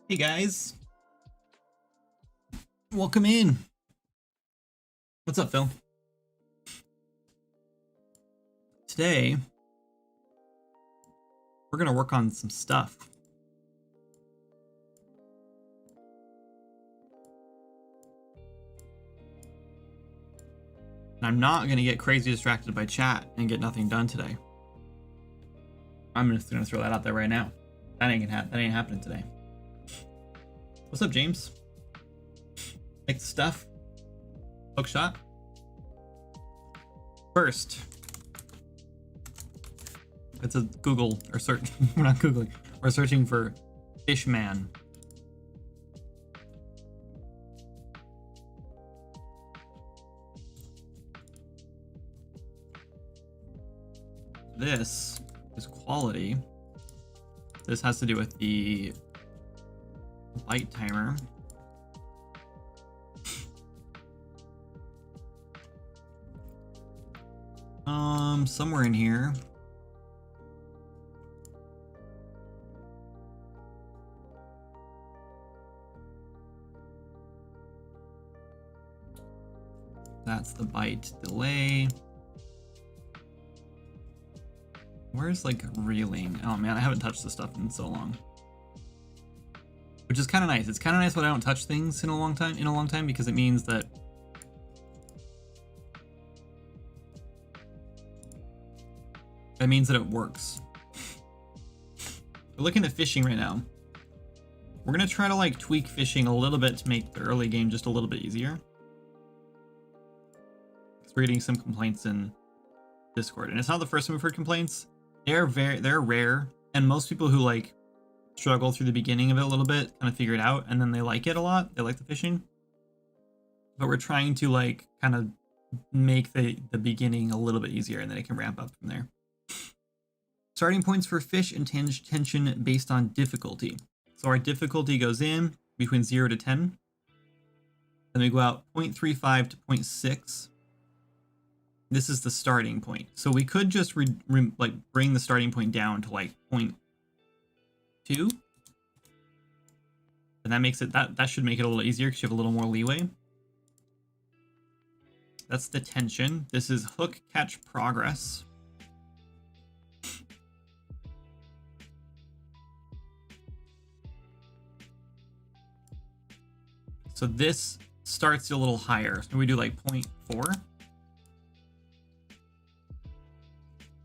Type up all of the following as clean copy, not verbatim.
Hey guys, welcome in. What's up, Phil? Today, we're gonna work on some stuff. And I'm not gonna get crazy distracted by chat and get nothing done today. I'm just gonna throw that out there right now. That ain't happening today. What's up, James? Like the stuff. Hookshot. First, it's a Google or search. We're not Googling. We're searching for Fishman. This is quality. This has to do with the bite timer. Somewhere in here. That's the bite delay. Where's like reeling? Oh man, I haven't touched this stuff in so long. Which is kind of nice. It's kind of nice when I don't touch things in a long time because it means that it works. We're looking at fishing right now. We're gonna try to like tweak fishing a little bit to make the early game just a little bit easier. We're getting some complaints in Discord, and it's not the first time we've heard complaints. They're rare, and most people who like struggle through the beginning of it a little bit kind of figure it out, and then they like it a lot. They like the fishing, but we're trying to like kind of make the beginning a little bit easier, and then it can ramp up from there. Starting points for fish and tension based on difficulty. So our difficulty goes in between 0 to 10. Then we go out 0.35 to 0.6. This is the starting point. So we could just like bring the starting point down to like 0.2. And that makes it that should make it a little easier because you have a little more leeway. That's the tension. This is hook catch progress. So this starts a little higher. So we do like 0.4.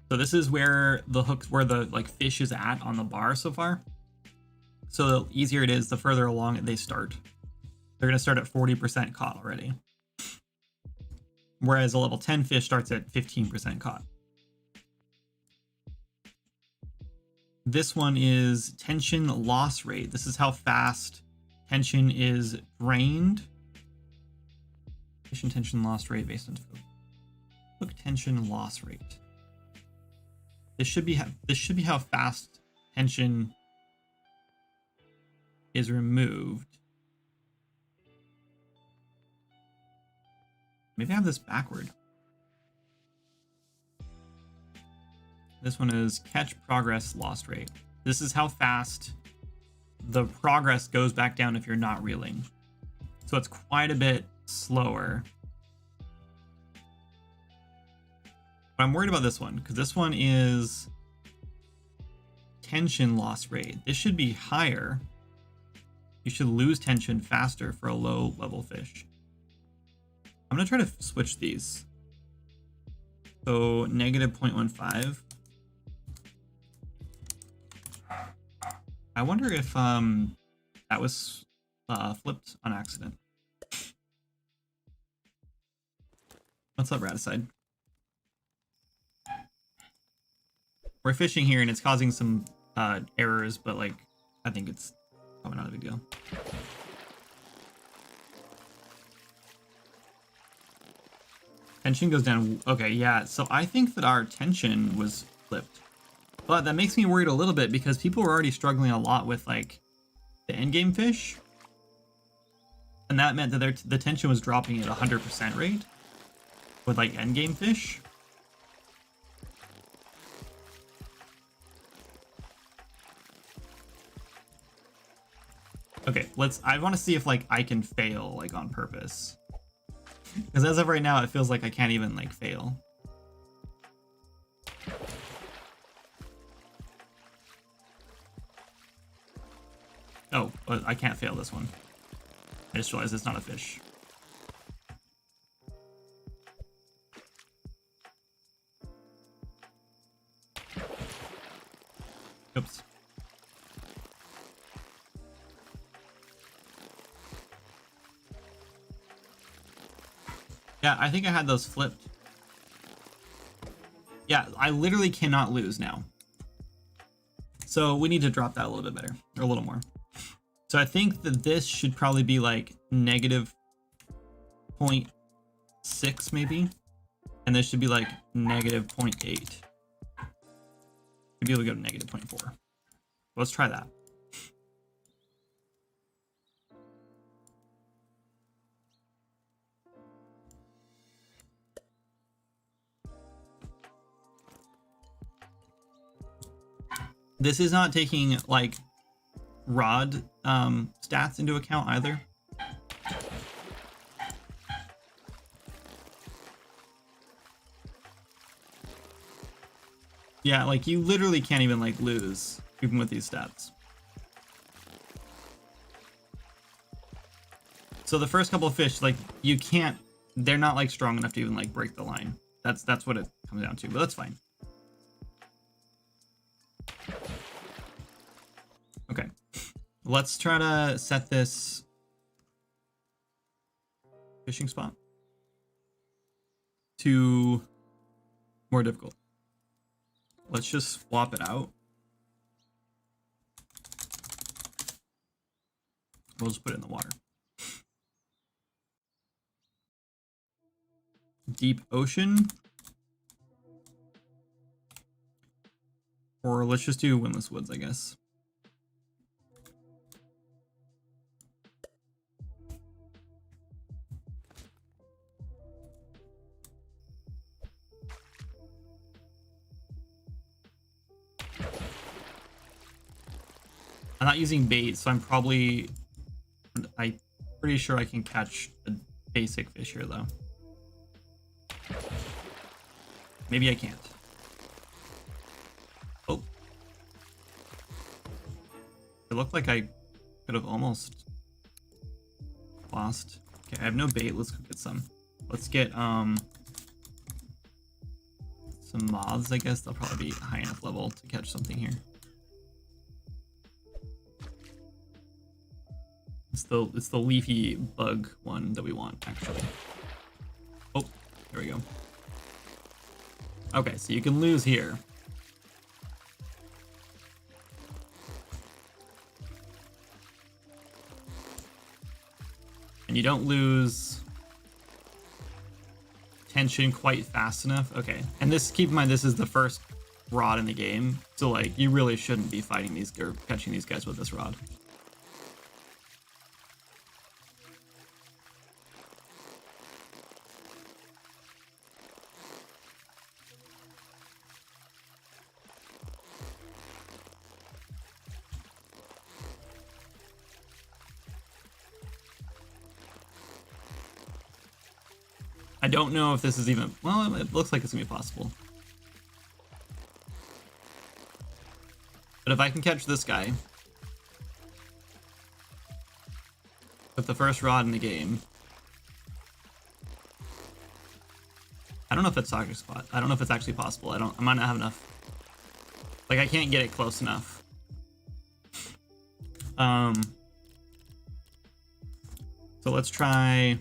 So this is where the like fish is at on the bar so far. So the easier it is, the further along they start. They're going to start at 40% caught already. Whereas a level 10 fish starts at 15% caught. This one is tension loss rate. This is how fast tension is drained. Fish and tension loss rate based on hook tension loss rate. This should be how fast tension is removed. Maybe I have this backward. This one is catch progress loss rate. This is how fast the progress goes back down if you're not reeling. So it's quite a bit slower. But I'm worried about this one because this one is tension loss rate. This should be higher. You should lose tension faster for a low level fish. I'm going to try to switch these. So negative 0.15. I wonder if that was flipped on accident. What's up, Raticide? We're fishing here and it's causing some errors, but like I think it's probably not a big deal. Tension goes down. Okay, yeah. So I think that our tension was flipped. But that makes me worried a little bit because people were already struggling a lot with like the endgame fish. And that meant that the tension was dropping at 100% rate with like endgame fish. Okay, I want to see if like I can fail like on purpose. Because as of right now, it feels like I can't even like fail. Oh, I can't fail this one. I just realized it's not a fish. Oops. Yeah, I think I had those flipped. Yeah, I literally cannot lose now. So we need to drop that a little bit better, or a little more. So I think that this should probably be like negative 0.6 maybe. And this should be like negative 0.8. Should be able to go to negative 0.4. Let's try that. This is not taking like rod stats into account either. Yeah, like you literally can't even like lose even with these stats. So the first couple of fish, like you can't, they're not like strong enough to even like break the line. That's what it comes down to, but that's fine. Okay, let's try to set this fishing spot to more difficult. Let's just swap it out. We'll just put it in the water. Deep ocean. Or let's just do windless woods, I guess. I'm not using bait, so I'm pretty sure I can catch a basic fish here, though. Maybe I can't. Oh. It looked like I could have almost lost. Okay, I have no bait. Let's go get some. Let's get some moths, I guess. They'll probably be high enough level to catch something here. It's the leafy bug one that we want, actually. Oh, there we go. Okay, so you can lose here. And you don't lose tension quite fast enough. Okay, and this, keep in mind, this is the first rod in the game. So like, you really shouldn't be fighting these or catching these guys with this rod. I don't know if this is even, well, it looks like it's gonna be possible. But if I can catch this guy with the first rod in the game, I don't know if it's soccer spot. I don't know if it's actually possible. I might not have enough. Like, I can't get it close enough. So let's try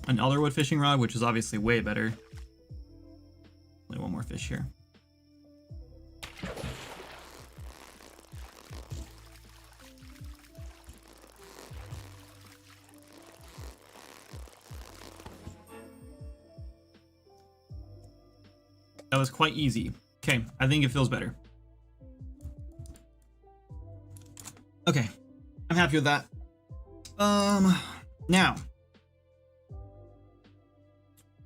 an elderwood fishing rod, which is obviously way better. Only one more fish here. That was quite easy. Okay, I think it feels better. Okay, I'm happy with that. Now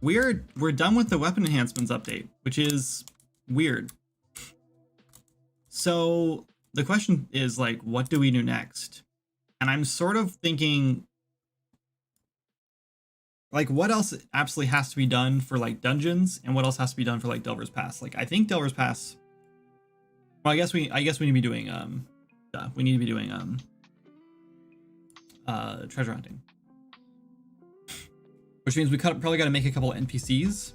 we're done with the weapon enhancements update, which is weird. So the question is like, what do we do next? And I'm sort of thinking, like, what else absolutely has to be done for like dungeons, and what else has to be done for like Delver's Pass? Like, I think Delver's Pass. Well, I guess we need to be doing treasure hunting, which means we probably got to make a couple NPCs.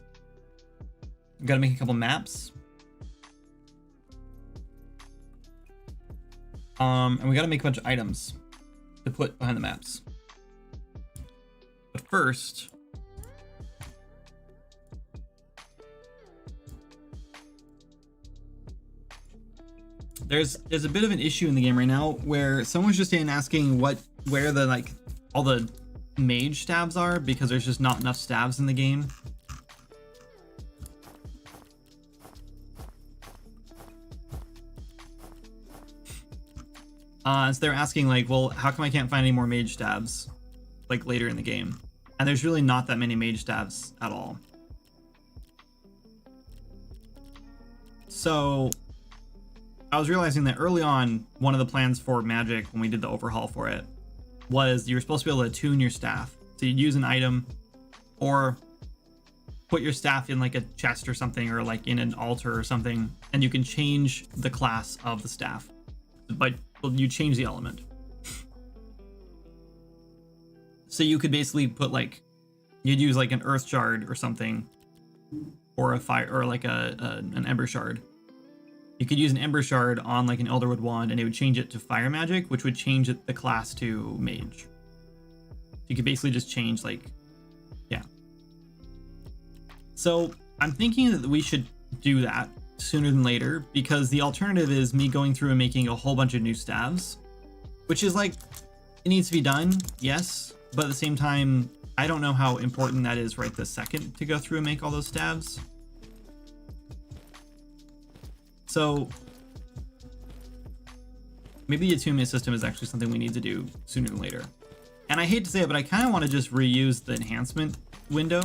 We got to make a couple maps. And we got to make a bunch of items to put behind the maps. But first, there's a bit of an issue in the game right now where someone's just asking where the like all the mage stabs are, because there's just not enough stabs in the game. So they're asking like, well, how come I can't find any more mage stabs like later in the game? And there's really not that many mage stabs at all. So I was realizing that early on, one of the plans for Magic when we did the overhaul for it was you were supposed to be able to attune your staff. So you'd use an item or put your staff in like a chest or something, or like in an altar or something, and you can change the class of the staff. But you change the element. So you could basically put like, you'd use like an earth shard or something, or a fire, or like an ember shard. You could use an ember shard on like an Elderwood wand, and it would change it to fire magic, which would change the class to mage. You could basically just change like, yeah. So I'm thinking that we should do that sooner than later, because the alternative is me going through and making a whole bunch of new staves, which is like, it needs to be done, yes, but at the same time, I don't know how important that is right this second to go through and make all those staves. So maybe the attunement system is actually something we need to do sooner than later. And I hate to say it, but I kind of want to just reuse the enhancement window,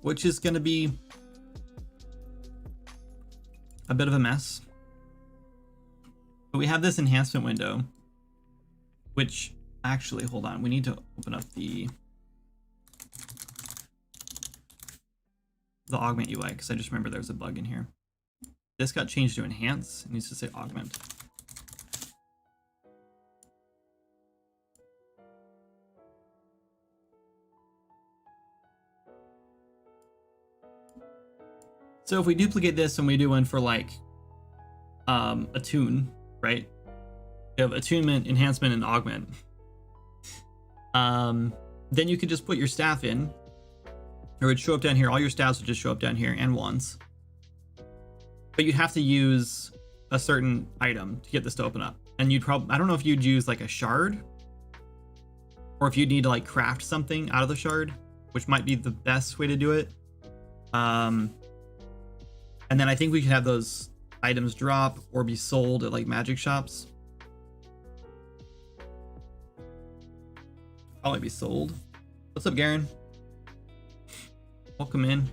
which is going to be a bit of a mess. But we have this enhancement window, which actually, hold on, we need to open up the augment UI, because I just remember there's a bug in here. This got changed to enhance. It needs to say augment. So if we duplicate this and we do one for like attune, right? We have attunement, enhancement, and augment. Then you could just put your staff in. It would show up down here. All your staffs would just show up down here, and wands. But you'd have to use a certain item to get this to open up. And you'd probably, I don't know if you'd use like a shard, or if you'd need to like craft something out of the shard, which might be the best way to do it. And then I think we could have those items drop or be sold at like magic shops. Probably be sold. What's up, Garen? Welcome in.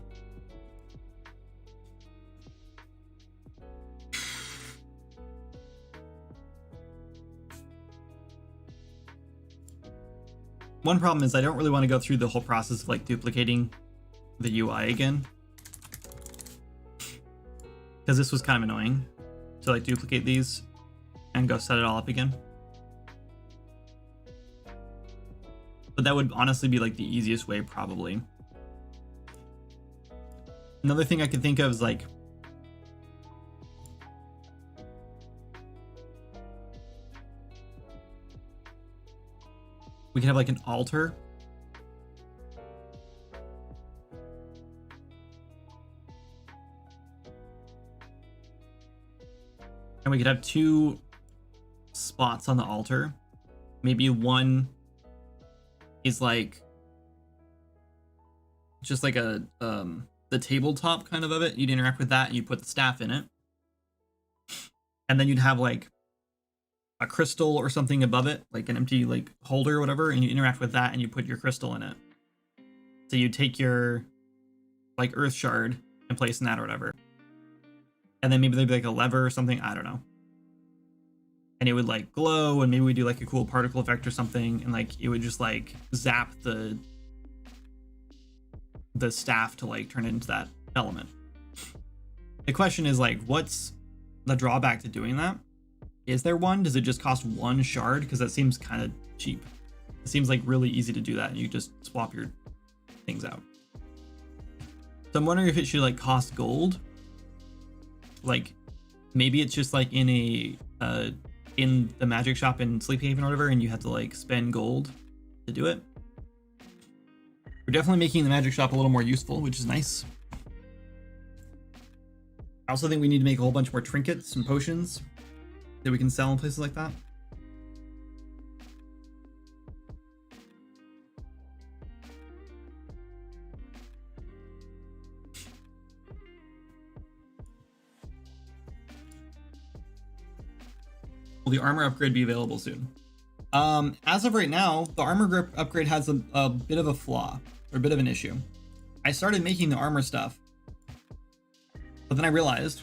One problem is I don't really want to go through the whole process of like duplicating the UI again, because this was kind of annoying to like duplicate these and go set it all up again. But that would honestly be like the easiest way, probably. Another thing I could think of is like, we could have like an altar. And we could have two spots on the altar. Maybe one is like just like a the tabletop kind of it. You'd interact with that and you put the staff in it. And then you'd have like a crystal or something above it, like an empty like holder or whatever, and you interact with that and you put your crystal in it. So you take your like earth shard and place in that or whatever. and then maybe there'd be like a lever or something, I don't know. And it would like glow, and maybe we do like a cool particle effect or something, and like it would just like zap the staff to like turn it into that element. The question is like, what's the drawback to doing that? Is there one? Does it just cost one shard? Because that seems kind of cheap. It seems like really easy to do that, and you just swap your things out. So I'm wondering if it should like cost gold. Like maybe it's just like in a in the magic shop in Sleephaven or whatever, and you have to like spend gold to do it. We're definitely making the magic shop a little more useful, which is nice. I also think we need to make a whole bunch more trinkets and potions that we can sell in places like that. Will the armor upgrade be available soon? As of right now, the armor grip upgrade has a bit of a flaw, or a bit of an issue. I started making the armor stuff, but then I realized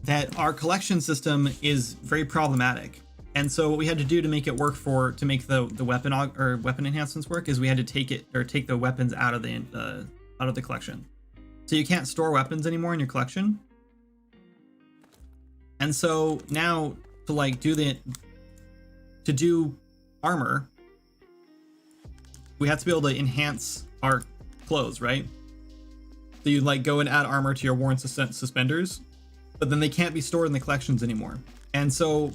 that our collection system is very problematic. And so what we had to do to make it work to make the weapon or weapon enhancements work is we had to take the weapons out of the collection. So you can't store weapons anymore in your collection. And so now to do armor, we have to be able to enhance our clothes, right? So you like go and add armor to your worn suspenders, but then they can't be stored in the collections anymore. And so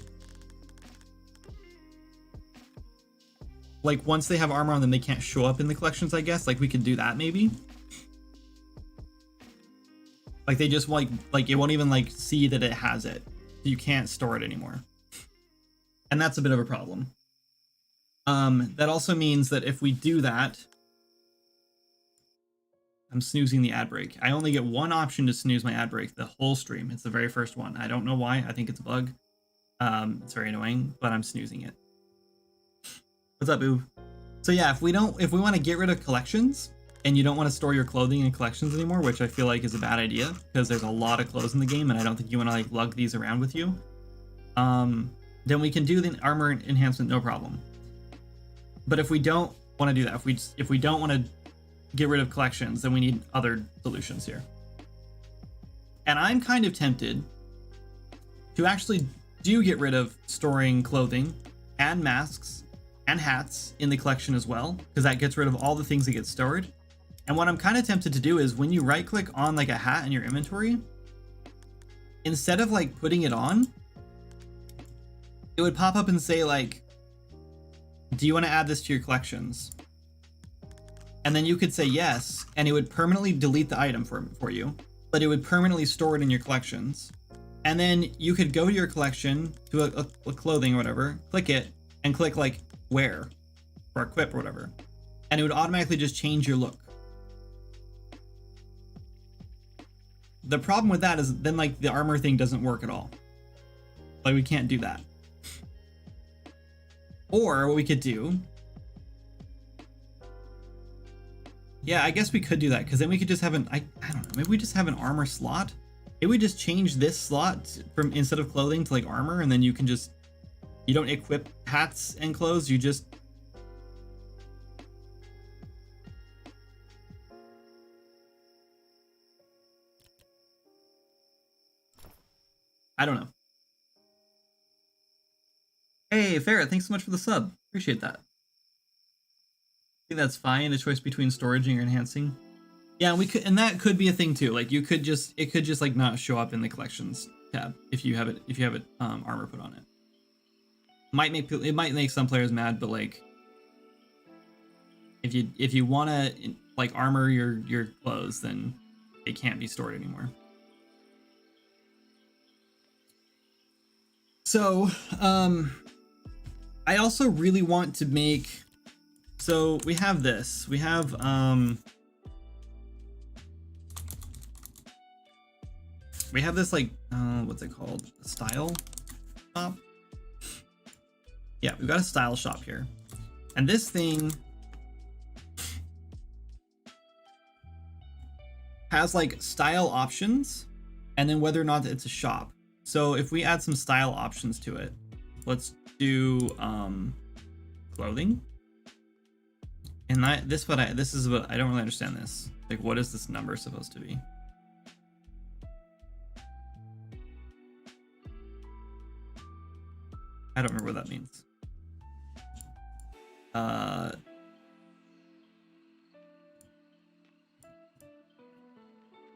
like once they have armor on them, they can't show up in the collections, I guess. Like we could do that maybe. Like they just like it won't even like see that it has it. You can't store it anymore. And that's a bit of a problem. That also means that if we do that, I'm snoozing the ad break. I only get one option to snooze my ad break the whole stream. It's the very first one. I don't know why. I think it's a bug. It's very annoying, but I'm snoozing it. What's up, Boo? So yeah, if we want to get rid of collections and you don't want to store your clothing in collections anymore, which I feel like is a bad idea because there's a lot of clothes in the game and I don't think you want to like lug these around with you, then we can do the armor enhancement, no problem. But if we don't want to do that, if we don't want to get rid of collections, then we need other solutions here. And I'm kind of tempted to actually get rid of storing clothing and masks and hats in the collection as well, because that gets rid of all the things that get stored. And what I'm kind of tempted to do is when you right click on like a hat in your inventory, instead of like putting it on, it would pop up and say like, do you want to add this to your collections? And then you could say yes, and it would permanently delete the item for you, but it would permanently store it in your collections. And then you could go to your collection to a clothing or whatever, click it, and click like wear or equip or whatever. And it would automatically just change your look. The problem with that is then like the armor thing doesn't work at all. Like we can't do that. Or what we could do, yeah, I guess we could do that because then we could just have I don't know, maybe we just have an armor slot. Maybe we just change this slot from instead of clothing to like armor, and then you don't equip hats and clothes, you just I don't know. Hey, Ferret, thanks so much for the sub. Appreciate that. I think that's fine. The choice between storage and enhancing. Yeah, and that could be a thing too. Like it could just like not show up in the collections tab if you have it armor put on it. It might make some players mad, but like if you want to like armor your clothes, then they can't be stored anymore. So, I also really want to make, so we have this, we have, this like, what's it called? Style shop? Yeah, we've got a style shop here. And this thing has like style options and then whether or not it's a shop. So if we add some style options to it, let's do clothing. And this is what I don't really understand this. Like, what is this number supposed to be? I don't remember what that means.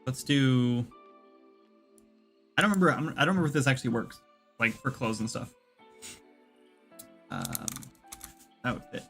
Let's do. I don't remember if this actually works, like for clothes and stuff. Outfit.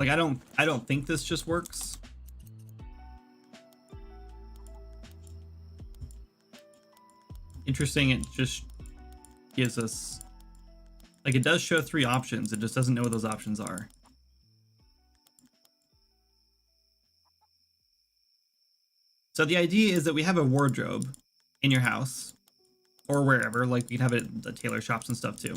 Like, I don't think this just works. Interesting, it just gives us, like, it does show 3 options. It just doesn't know what those options are. So the idea is that we have a wardrobe in your house or wherever, like we can have it at the tailor shops and stuff too.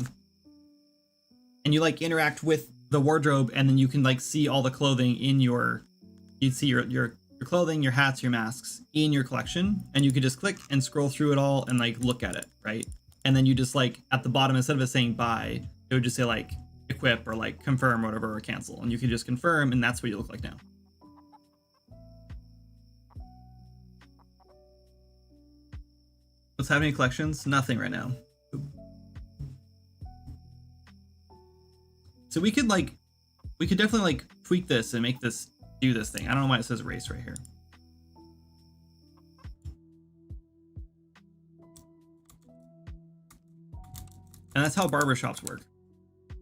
And you like interact with the wardrobe, and then you can like see all the clothing in you'd see your clothing, your hats, your masks in your collection, and you could just click and scroll through it all and like look at it, right? And then you just like at the bottom, instead of it saying buy, it would just say like equip or like confirm or whatever, or cancel, and you can just confirm, and that's what you look like now. What's happening in collections? Nothing right now. So we could definitely like tweak this and make this do this thing. I don't know why it says race right here. And that's how barbershops work.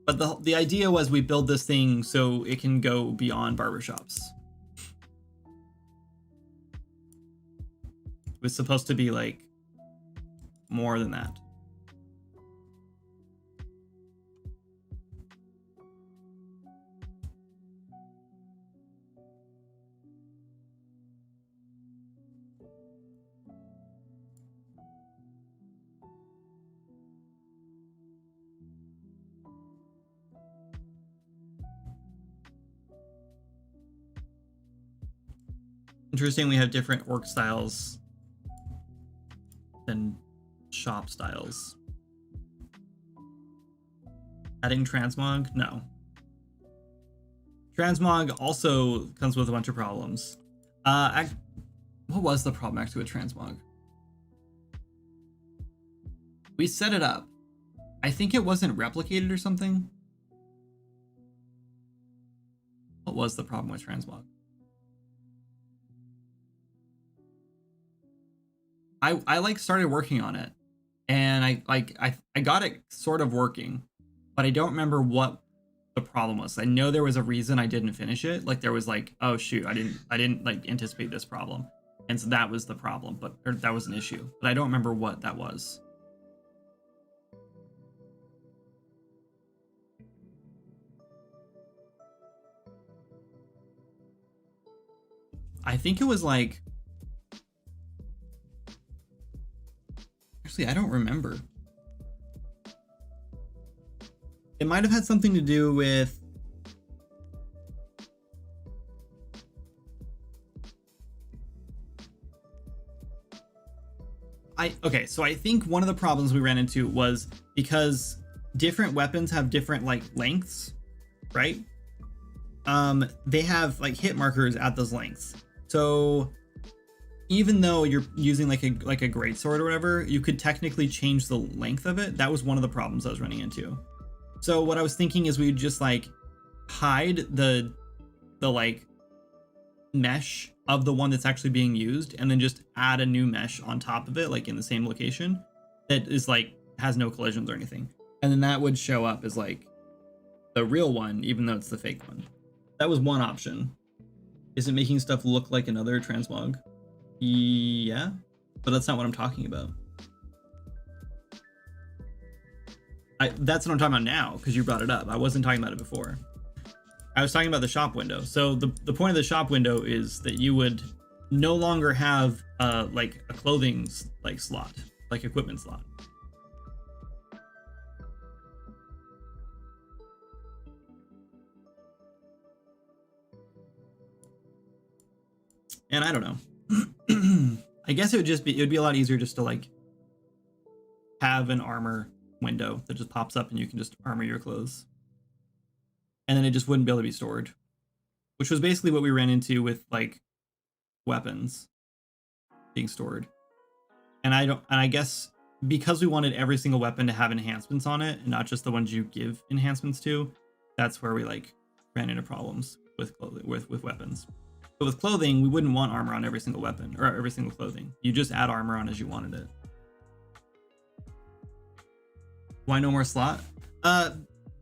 But the idea was we build this thing so it can go beyond barbershops. It was supposed to be like more than that. Interesting, we have different orc styles than shop styles. Adding transmog? No. Transmog also comes with a bunch of problems. What was the problem actually with transmog? We set it up. I think it wasn't replicated or something. What was the problem with transmog? I like started working on it, and I got it sort of working, but I don't remember what the problem was. I know there was a reason I didn't finish it. Like there was like, oh shoot, I didn't like anticipate this problem, and so that was the problem. Or that was an issue, but I don't remember what that was. I think it was like. Actually, I don't remember. It might have had something to do with okay, so I think one of the problems we ran into was because different weapons have different like lengths, right? They have like hit markers at those lengths. So even though you're using like a greatsword or whatever, you could technically change the length of it. That was one of the problems I was running into. So what I was thinking is we'd just like hide the like mesh of the one that's actually being used, and then just add a new mesh on top of it, like in the same location, that is like has no collisions or anything. And then that would show up as like the real one, even though it's the fake one. That was one option. Is it making stuff look like another transmog? Yeah, but that's not what I'm talking about. That's what I'm talking about now, because you brought it up. I wasn't talking about it before. I was talking about the shop window. So the point of the shop window is that you would no longer have like a clothing like slot, like equipment slot. And I don't know. I guess it would be a lot easier just to like have an armor window that just pops up and you can just armor your clothes. And then it just wouldn't be able to be stored, which was basically what we ran into with like weapons being stored. And I guess because we wanted every single weapon to have enhancements on it and not just the ones you give enhancements to, that's where we like ran into problems with clothing, with weapons. But with clothing, we wouldn't want armor on every single weapon or every single clothing. You just add armor on as you wanted it. Why no more slot?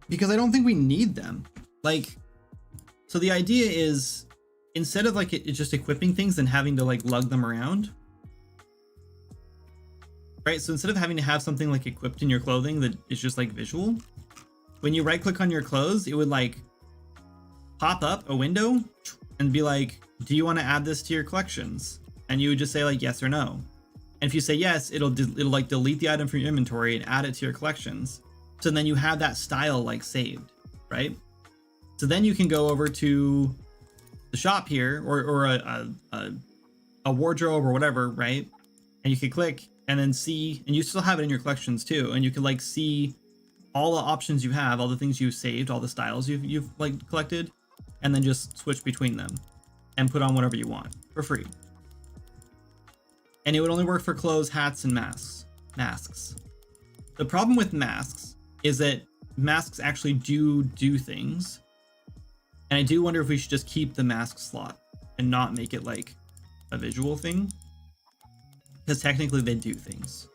Because I don't think we need them. Like, so the idea is instead of like it just equipping things and having to like lug them around, right? So instead of having to have something like equipped in your clothing that is just like visual, when you right click on your clothes, it would like pop up a window and be like, do you want to add this to your collections? And you would just say like yes or no. And if you say yes, it'll like delete the item from your inventory and add it to your collections. So then you have that style like saved, right? So then you can go over to the shop here or a wardrobe or whatever, right? And you can click and then see, and you still have it in your collections too. And you can like see all the options you have, all the things you've saved, all the styles you've like collected, and then just switch between them and put on whatever you want for free. And it would only work for clothes, hats, and masks. The problem with masks is that masks actually do things. And I do wonder if we should just keep the mask slot and not make it like a visual thing. Because technically they do things.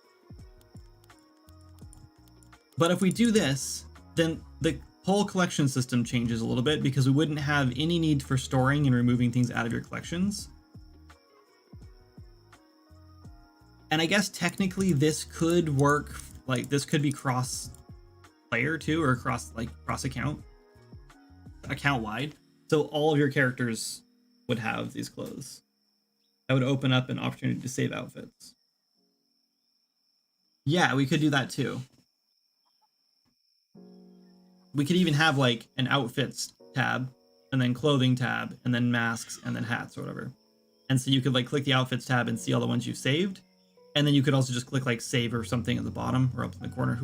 But if we do this, then the whole collection system changes a little bit because we wouldn't have any need for storing and removing things out of your collections. And I guess technically this could work, like this could be cross player too, or cross account wide. So all of your characters would have these clothes. That would open up an opportunity to save outfits. Yeah, we could do that too. We could even have like an outfits tab and then clothing tab and then masks and then hats or whatever. And so you could like click the outfits tab and see all the ones you've saved. And then you could also just click like save or something at the bottom or up in the corner,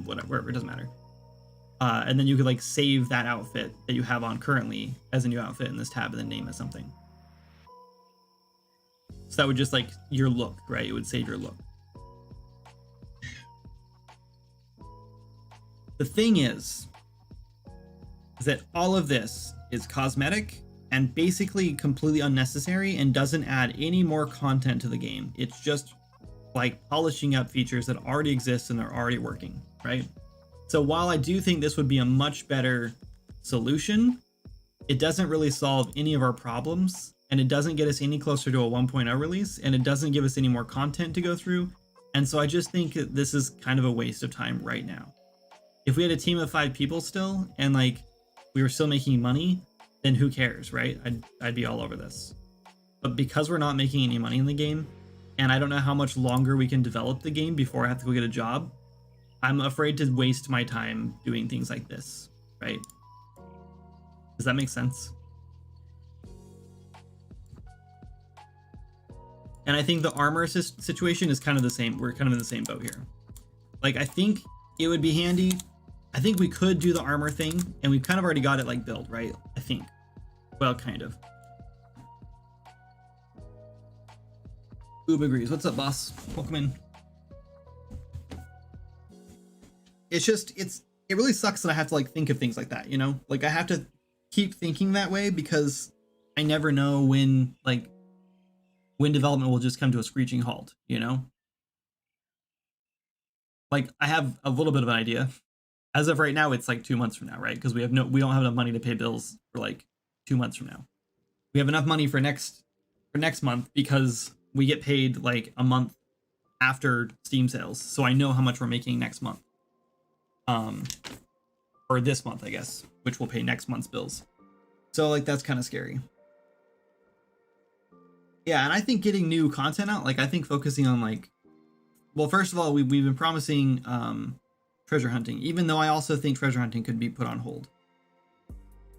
whatever, wherever, it doesn't matter. And then you could like save that outfit that you have on currently as a new outfit in this tab and then name it something. So that would just like your look, right? It would save your look. The thing is that all of this is cosmetic and basically completely unnecessary and doesn't add any more content to the game. It's just like polishing up features that already exist and they're already working, right? So while I do think this would be a much better solution, it doesn't really solve any of our problems and it doesn't get us any closer to a 1.0 release and it doesn't give us any more content to go through. And so I just think that this is kind of a waste of time right now. If we had a team of 5 people still and like we were still making money, then who cares, right? I'd be all over this. But because we're not making any money in the game, and I don't know how much longer we can develop the game before I have to go get a job, I'm afraid to waste my time doing things like this, right? Does that make sense? And I think the armor situation is kind of the same. We're kind of in the same boat here. Like, I think it would be handy. I think we could do the armor thing, and we've kind of already got it like built, right? I think. Well, kind of. Oob agrees. What's up, boss? Welcome in. It's just, it really sucks that I have to like think of things like that, you know? Like I have to keep thinking that way because I never know when development will just come to a screeching halt, you know? Like I have a little bit of an idea. As of right now, it's like 2 months from now, right? Because we don't have enough money to pay bills for like 2 months from now. We have enough money for next month because we get paid like a month after Steam sales. So I know how much we're making next month. Or this month, I guess, which will pay next month's bills. So like that's kind of scary. Yeah, and I think getting new content out, like I think focusing on like, well, first of all, we've been promising treasure hunting, even though I also think treasure hunting could be put on hold.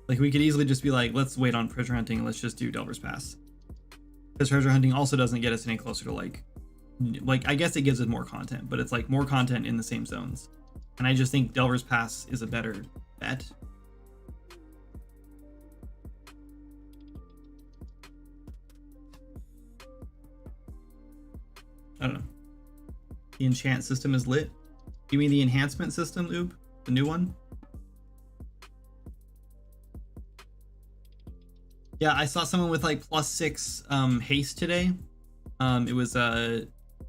Like we could easily just be like, let's wait on treasure hunting, let's just do Delver's Pass. Because treasure hunting also doesn't get us any closer to like I guess it gives us more content, but it's like more content in the same zones. And I just think Delver's Pass is a better bet. I don't know. The enchant system is lit. You mean the enhancement system, Oob? The new one? Yeah, I saw someone with like +6 haste today. It was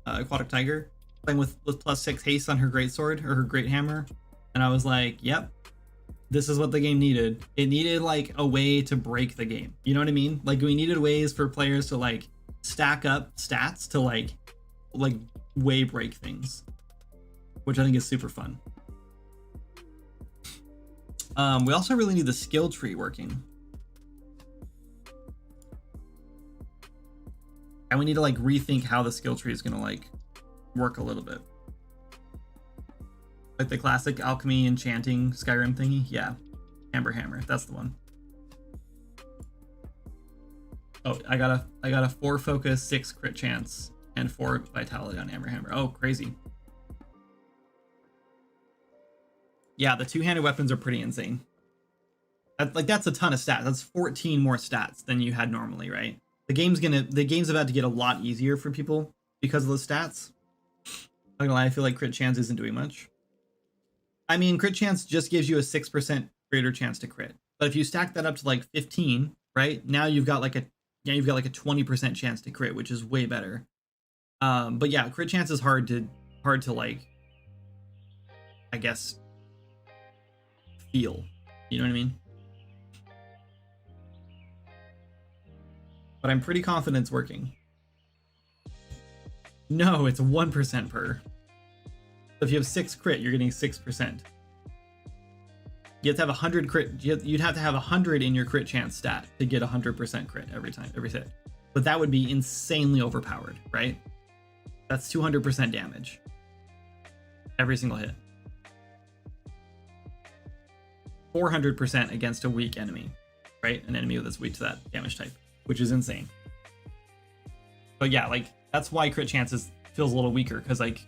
Aquatic Tiger playing with +6 haste on her greatsword or her great hammer, and I was like, yep, this is what the game needed. It needed like a way to break the game. You know what I mean? Like we needed ways for players to like stack up stats to like way break things, which I think is super fun. We also really need the skill tree working. And we need to like rethink how the skill tree is gonna like work a little bit. Like the classic alchemy enchanting Skyrim thingy. Yeah. Amber Hammer, that's the one. Oh, I got a 4 focus, 6 crit chance, and 4 vitality on Amber Hammer. Oh, crazy. Yeah, the two-handed weapons are pretty insane. That's a ton of stats. That's 14 more stats than you had normally, right? The game's about to get a lot easier for people because of those stats. Not gonna lie, I feel like crit chance isn't doing much. I mean, crit chance just gives you a 6% greater chance to crit. But if you stack that up to like 15, right? Now you've got like a 20% chance to crit, which is way better. But yeah, crit chance is hard to like, I guess, feel. You know what I mean? But I'm pretty confident it's working. No, it's 1% per. So if you have 6 crit, you're getting 6%. You have to have 100 crit. You'd have to have 100 in your crit chance stat to get 100% crit every hit. But that would be insanely overpowered, right? That's 200% damage every single hit. 400% against a weak enemy, right? An enemy that's weak to that damage type, which is insane. But yeah, like that's why crit chances feels a little weaker, because like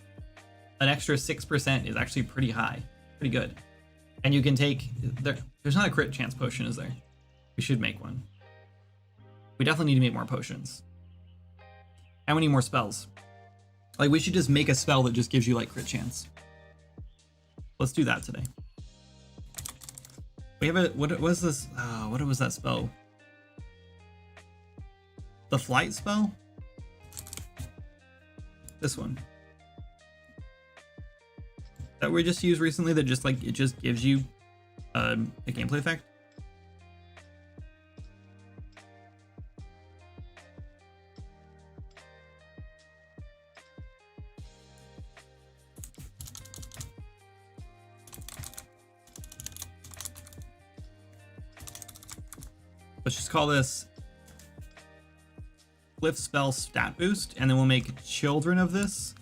an extra 6% is actually pretty high, pretty good. And you can take there's not a crit chance potion, is there? We should make one. We definitely need to make more potions. And we need more spells. Like we should just make a spell that just gives you like crit chance. Let's do that today. We have a what was this? What was that spell? The flight spell? This one. That we just used recently that just like it just gives you a gameplay effect. Let's just call this Cliff Spell Stat Boost, and then we'll make children of this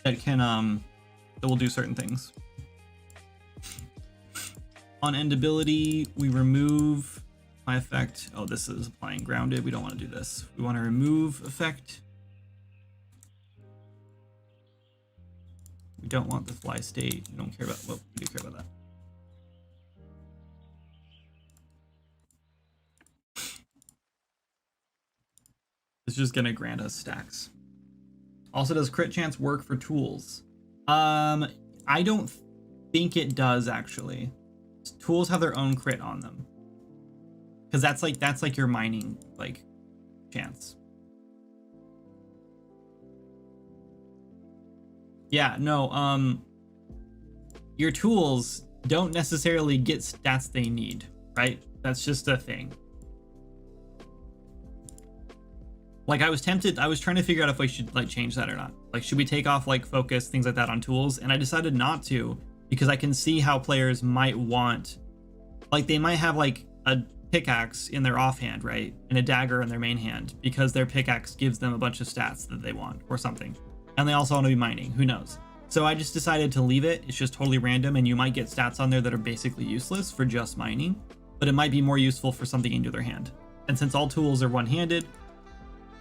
that can that will do certain things. On end ability, we remove my effect. Oh, this is applying grounded. We don't want to do this. We want to remove effect. We don't want the fly state. We don't care about, well, we do care about that. It's just gonna grant us stacks. Also, does crit chance work for tools? I don't think it does actually. Tools have their own crit on them, because that's like your mining like chance. Yeah, no, your tools don't necessarily get stats they need, right? That's just a thing. Like I was tempted, I was trying to figure out if we should like change that or not. Like should we take off like focus, things like that on tools? And I decided not to because I can see how players might want, like they might have like a pickaxe in their offhand, right? And a dagger in their main hand because their pickaxe gives them a bunch of stats that they want or something. And they also want to be mining, who knows? So I just decided to leave it. It's just totally random and you might get stats on there that are basically useless for just mining, but it might be more useful for something into their hand. And since all tools are one-handed,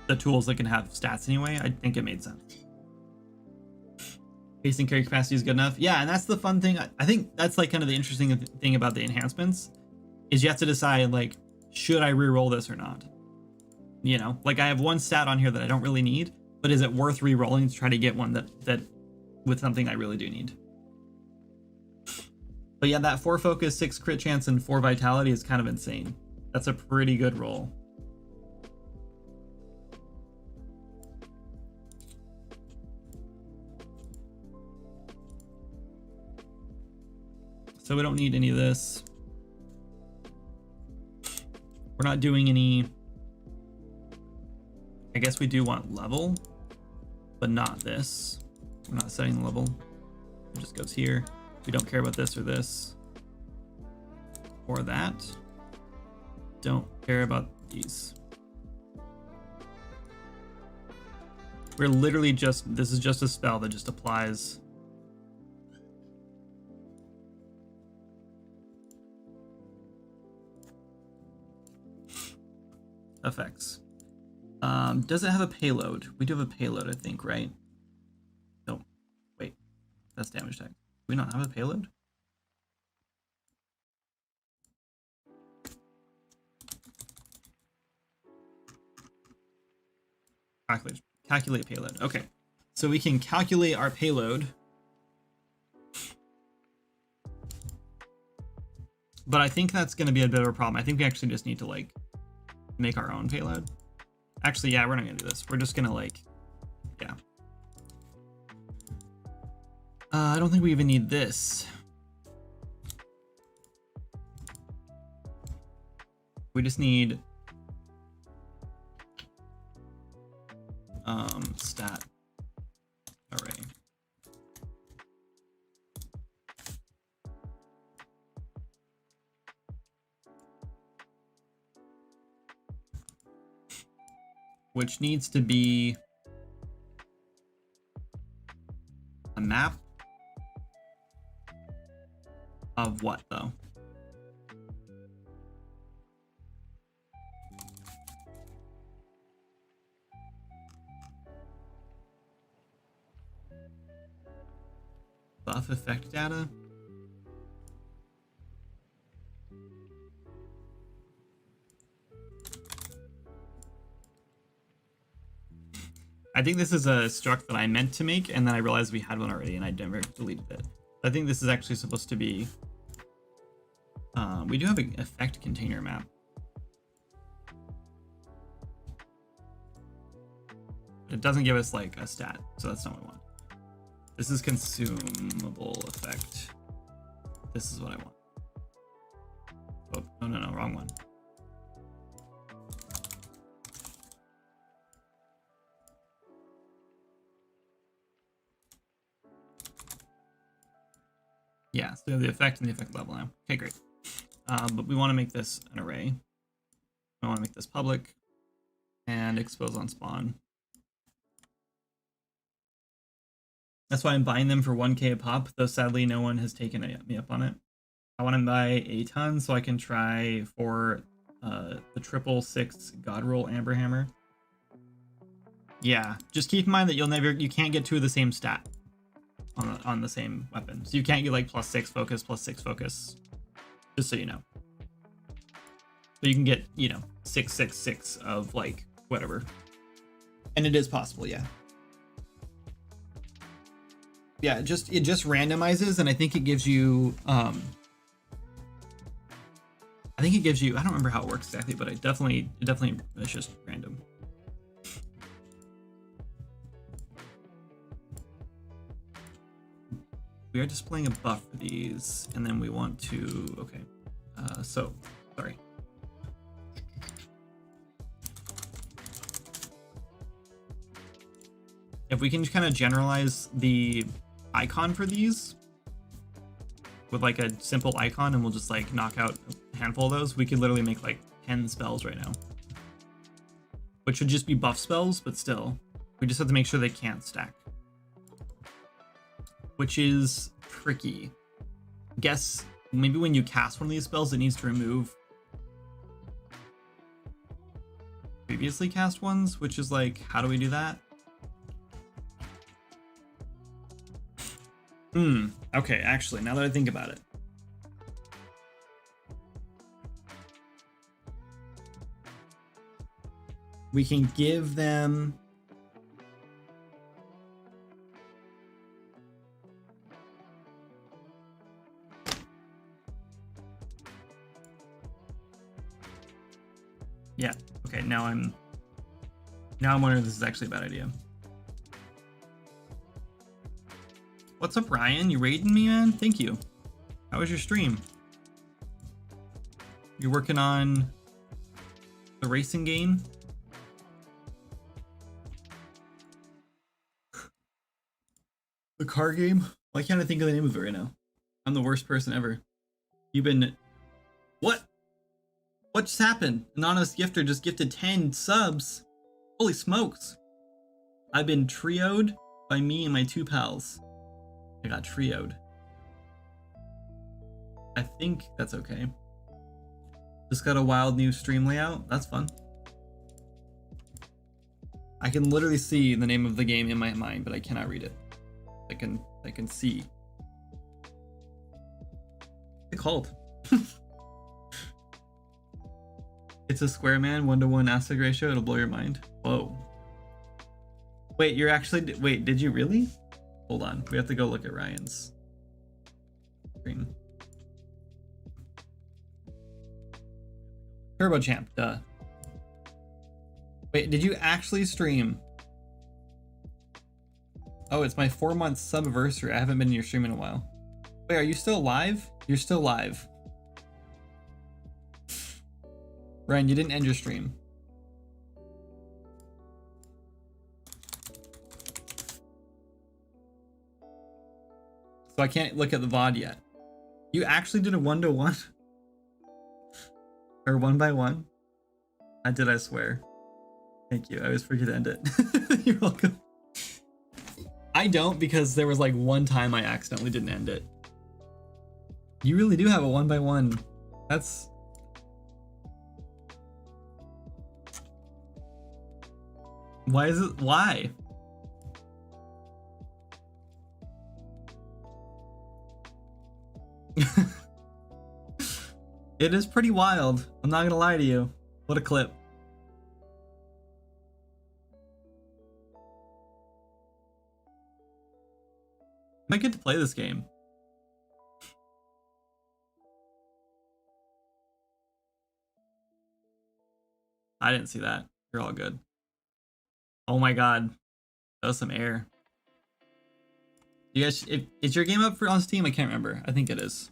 the tools that can have stats anyway, I think it made sense. Facing carry capacity is good enough. Yeah, and that's the fun thing. I think that's like kind of the interesting thing about the enhancements is you have to decide like, should I re-roll this or not? You know, like I have one stat on here that I don't really need, but is it worth re-rolling to try to get one that with something I really do need? But yeah, that 4 focus, 6 crit chance, and 4 vitality is kind of insane. That's a pretty good roll. So we don't need any of this. We're not doing any. I guess we do want level, but not this. We're not setting the level. It just goes here. We don't care about this or this or that. Don't care about these. We're literally just, this is just a spell that just applies. Effects. Does it have a payload? We do have a payload, I think, right? No, wait, that's damage tag. Do we not have a payload? Calculate payload. Okay, so we can calculate our payload, but I think that's going to be a bit of a problem. I think we actually just need to like make our own payload. Actually, yeah, we're not gonna do this. We're just gonna like, yeah. I don't think we even need this. We just need stat array. Which needs to be a map of what though? Buff effect data? I think this is a struct that I meant to make, and then I realized we had one already, and I never deleted it. I think this is actually supposed to be. We do have an effect container map. It doesn't give us like a stat, so that's not what we want. This is consumable effect. This is what I want. Oh, no, wrong one. Yeah, so the effect and the effect level now. Okay, great. But we want to make this an array. I want to make this public and expose on spawn. That's why I'm buying them for 1K a pop, though sadly no one has taken me up on it. I want to buy a ton so I can try for the 666 God Roll Amber Hammer. Yeah, just keep in mind that you can't get two of the same stat on the same weapon. So you can't get like +6 focus, +6 focus, just so you know. But you can get, 666 of like whatever. And it is possible, yeah. Yeah, it just randomizes, and I think it gives you I don't remember how it works exactly, but it definitely is just random. We are displaying a buff for these, and then we want to, okay. Sorry. if we can kind of generalize the icon for these with like a simple icon, and we'll just like knock out a handful of those, we could literally make like 10 spells right now, which should just be buff spells, but still we just have to make sure they can't stack, which is tricky. Guess maybe when you cast one of these spells, it needs to remove previously cast ones, which is like, how do we do that? Okay, actually, now that I think about it, we can give them yeah, okay, now I'm wondering if this is actually a bad idea. What's up, Ryan? You raiding me, man? Thank you. How was your stream? You're working on the racing game? The car game? Why can't I think of the name of it right now? I'm the worst person ever. You've been... What? What just happened? Anonymous gifter just gifted 10 subs. Holy smokes. I've been trioed by me and my 2 pals. I got trioed. I think that's okay. Just got a wild new stream layout. That's fun. I can literally see the name of the game in my mind, but I cannot read it. I can see. What's it called? It's a square man 1-to-1 aspect ratio. It'll blow your mind. Whoa. Wait, you're actually... Wait, did you really? Hold on. We have to go look at Ryan's stream. Turbo Champ, duh. Wait, did you actually stream? Oh, it's my 4-month subversary. I haven't been in your stream in a while. Wait, are you still live? You're still live. Ryan, you didn't end your stream. So I can't look at the VOD yet. You actually did a 1-to-1? Or 1-by-1? I did, I swear. Thank you. I always forget to end it. You're welcome. I don't, because there was like one time I accidentally didn't end it. You really do have a 1-by-1. That's... Why is it? Why? It is pretty wild. I'm not gonna lie to you. What a clip. I might get to play this game. I didn't see that. You're all good. Oh my god. That was some air. You guys, is your game up for on Steam? I can't remember. I think it is.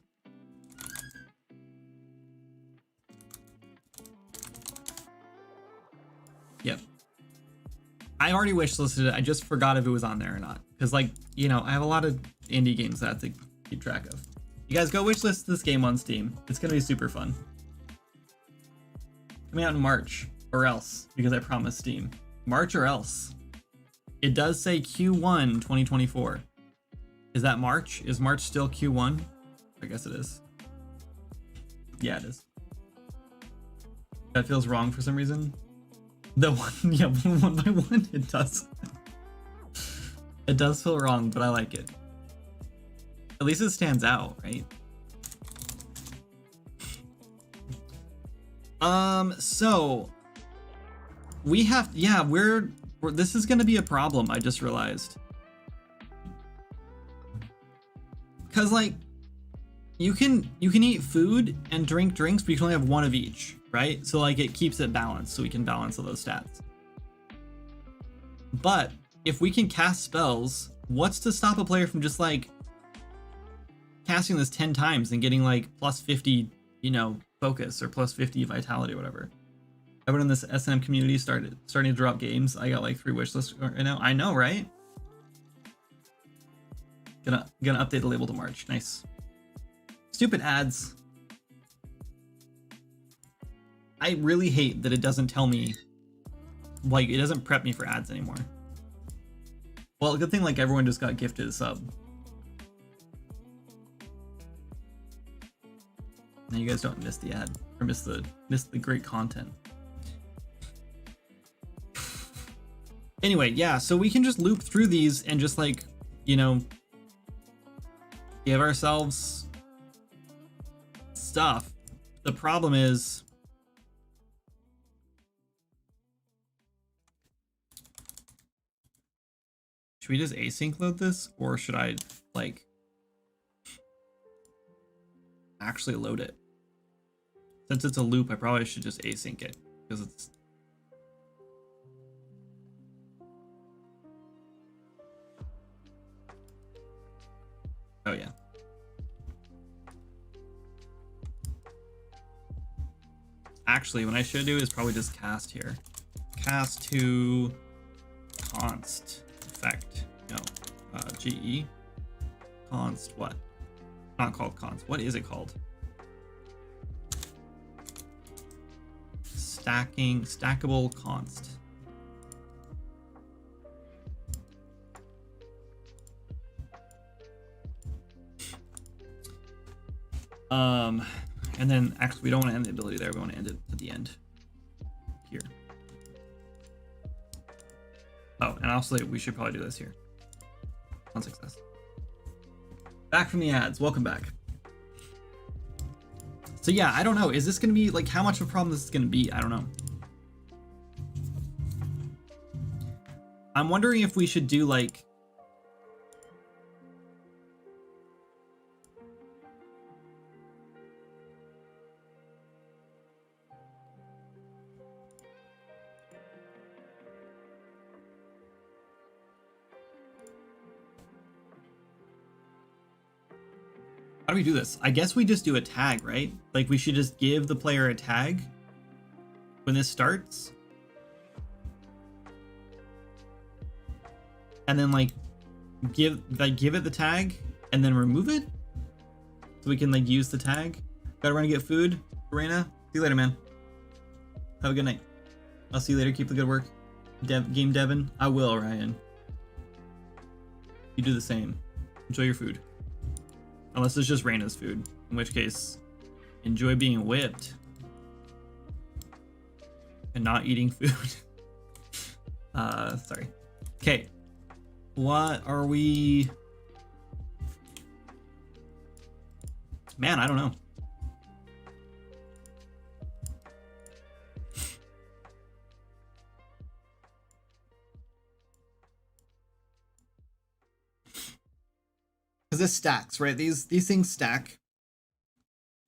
Yep. I already wishlisted it. I just forgot if it was on there or not. Because, like, you know, I have a lot of indie games that I have to keep track of. You guys go wishlist this game on Steam. It's going to be super fun. Coming out in March. Or else. Because I promised Steam. March or else. It does say Q1 2024. Is that March? Is March still Q1? I guess it is. Yeah, it is. That feels wrong for some reason. The one, yeah, 1-by-1, it does. It does feel wrong, but I like it. At least it stands out, right? So we have, yeah, we're this is gonna be a problem. I just realized, because like you can eat food and drink drinks, but you can only have one of each, right? So like it keeps it balanced, so we can balance all those stats. But if we can cast spells, what's to stop a player from just like casting this 10 times and getting like plus 50, you know, focus or plus 50 vitality or whatever? Everyone in this SNM community starting to drop games. I got like 3 wish lists right now. I know, right? Gonna update the label to March. Nice. Stupid ads. I really hate that it doesn't tell me, like, it doesn't prep me for ads anymore. Well, good thing like everyone just got gifted a sub. Now you guys don't miss the ad or miss the great content. Anyway, yeah, so we can just loop through these and just like, you know, give ourselves stuff. The problem is should we just async load this, or should I like actually load it? Since it's a loop, I probably should just async it because it's oh yeah. Actually, what I should do is probably just cast here. Cast to const effect. No, GE. Const what? Not called const. What is it called? Stackable const. And then actually we don't want to end the ability there. We want to end it at the end here. Oh, and also we should probably do this here. On success. Back from the ads. Welcome back. So yeah, I don't know. Is this going to be like, how much of a problem this is going to be? I don't know. I'm wondering if we should do like, how do we do this? I guess we just do a tag, right? Like we should just give the player a tag when this starts. And then like give it the tag and then remove it. So we can like use the tag. Gotta run to get food. Reina, see you later, man. Have a good night. I'll see you later. Keep the good work. Game Devin. I will, Ryan. You do the same. Enjoy your food. Unless it's just Reina's food, in which case, enjoy being whipped and not eating food. Sorry. Okay, what are we? Man, I don't know. Because this stacks, right? These things stack,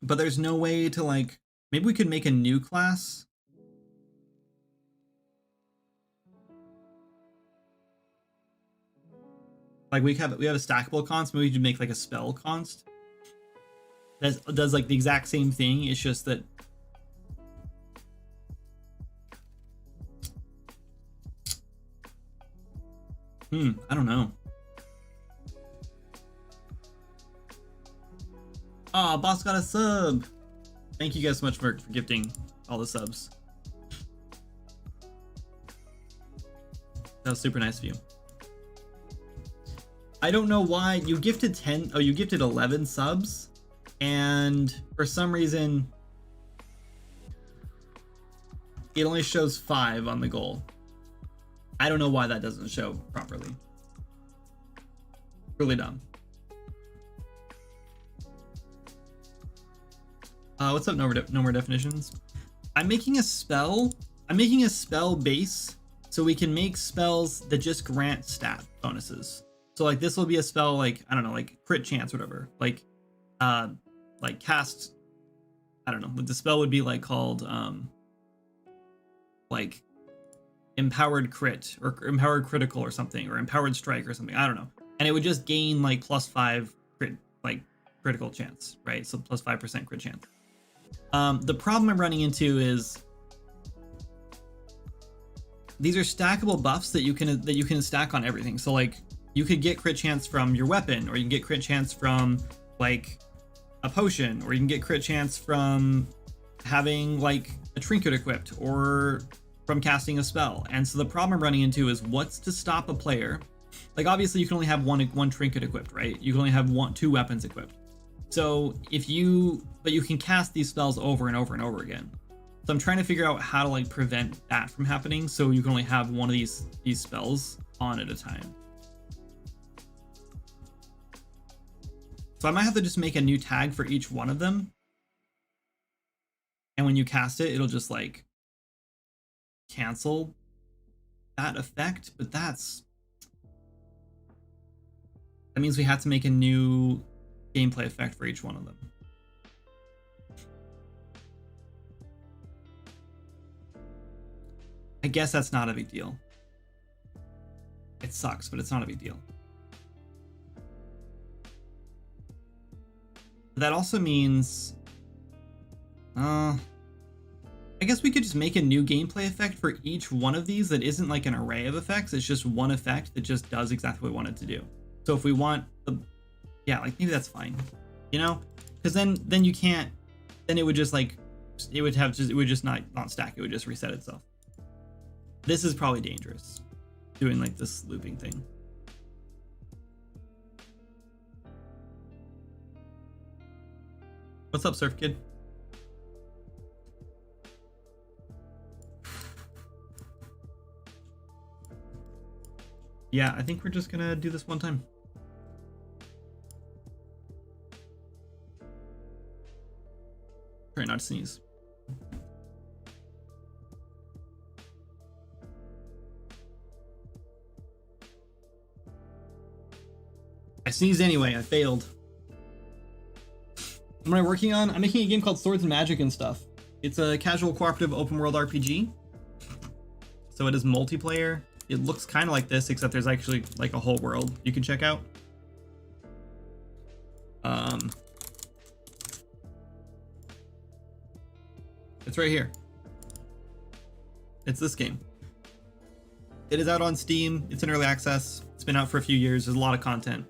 but there's no way to like. Maybe we could make a new class. Like we have a stackable const. Maybe we could make like a spell const that does like the exact same thing. It's just that. I don't know. Ah, boss got a sub. Thank you guys so much for gifting all the subs. That was super nice of you. I don't know why you gifted 10. Oh, you gifted 11 subs, and for some reason it only shows 5 on the goal. I don't know why that doesn't show properly. Really dumb. What's up, no more definitions? I'm making a spell. I'm making a spell base so we can make spells that just grant stat bonuses. So like this will be a spell like, I don't know, like crit chance, whatever. Like cast, I don't know, the spell would be like called like empowered crit or empowered critical or something, or empowered strike or something. I don't know. And it would just gain like +5 crit, like critical chance, right? So +5% crit chance. The problem I'm running into is these are stackable buffs that you can stack on everything. So like you could get crit chance from your weapon, or you can get crit chance from like a potion, or you can get crit chance from having like a trinket equipped, or from casting a spell. And so the problem I'm running into is what's to stop a player. Like obviously you can only have one trinket equipped, right? You can only have two weapons equipped. So but you can cast these spells over and over and over again. So I'm trying to figure out how to like prevent that from happening, so you can only have one of these spells on at a time. So I might have to just make a new tag for each one of them. And when you cast it, it'll just like cancel that effect. But that means we have to make a new gameplay effect for each one of them. I guess that's not a big deal. It sucks, but it's not a big deal. That also means, I guess we could just make a new gameplay effect for each one of these that isn't like an array of effects. It's just one effect that just does exactly what we want it to do. So if we want yeah, like maybe that's fine, you know, because then you can't, then it would just like, it would just not stack. It would just reset itself. This is probably dangerous, doing like this looping thing. What's up, Surf Kid? Yeah, I think we're just gonna do this one time. Try not to sneeze. I sneezed anyway, I failed. What am I working on? I'm making a game called Swords and Magic and Stuff. It's a casual cooperative open world RPG. So it is multiplayer. It looks kind of like this, except there's actually like a whole world you can check out. It's right here. It's this game. It is out on Steam. It's in early access. It's been out for a few years. There's a lot of content.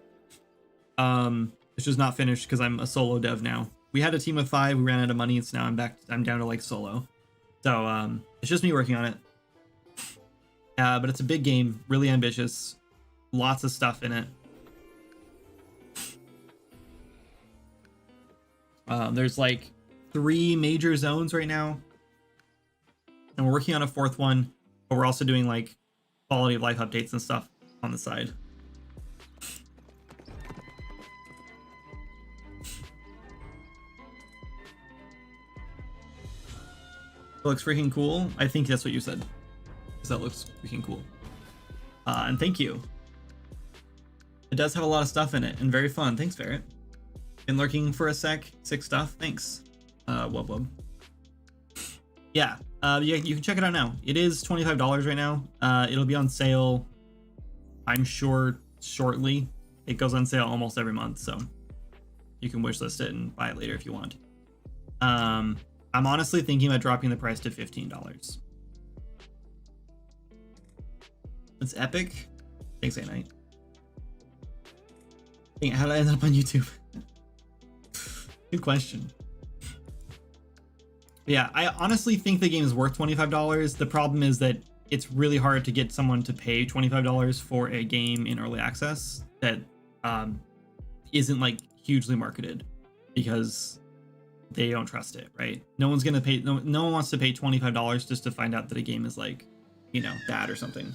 It's just not finished because I'm a solo dev now. We had a team of 5. We ran out of money. It's now I'm down to like solo. So it's just me working on it. But it's a big game, really ambitious, lots of stuff in it. There's like 3 major zones right now, and we're working on a 4th one, but we're also doing like quality of life updates and stuff on the side. It looks freaking cool. I think that's what you said. That looks freaking cool. And thank you. It does have a lot of stuff in it and very fun. Thanks, Ferret. Been lurking for a sec. Sick stuff. Thanks. Wub. Yeah. You can check it out now. It is $25 right now. It'll be on sale, I'm sure, shortly. It goes on sale almost every month, so you can wishlist it and buy it later if you want. I'm honestly thinking about dropping the price to $15. It's epic. Thanks, A-Night. Dang, how did I end up on YouTube? Good question. Yeah, I honestly think the game is worth $25. The problem is that it's really hard to get someone to pay $25 for a game in early access that isn't like hugely marketed, because they don't trust it, right? No one's gonna pay. No one wants to pay $25 just to find out that a game is like, you know, bad or something.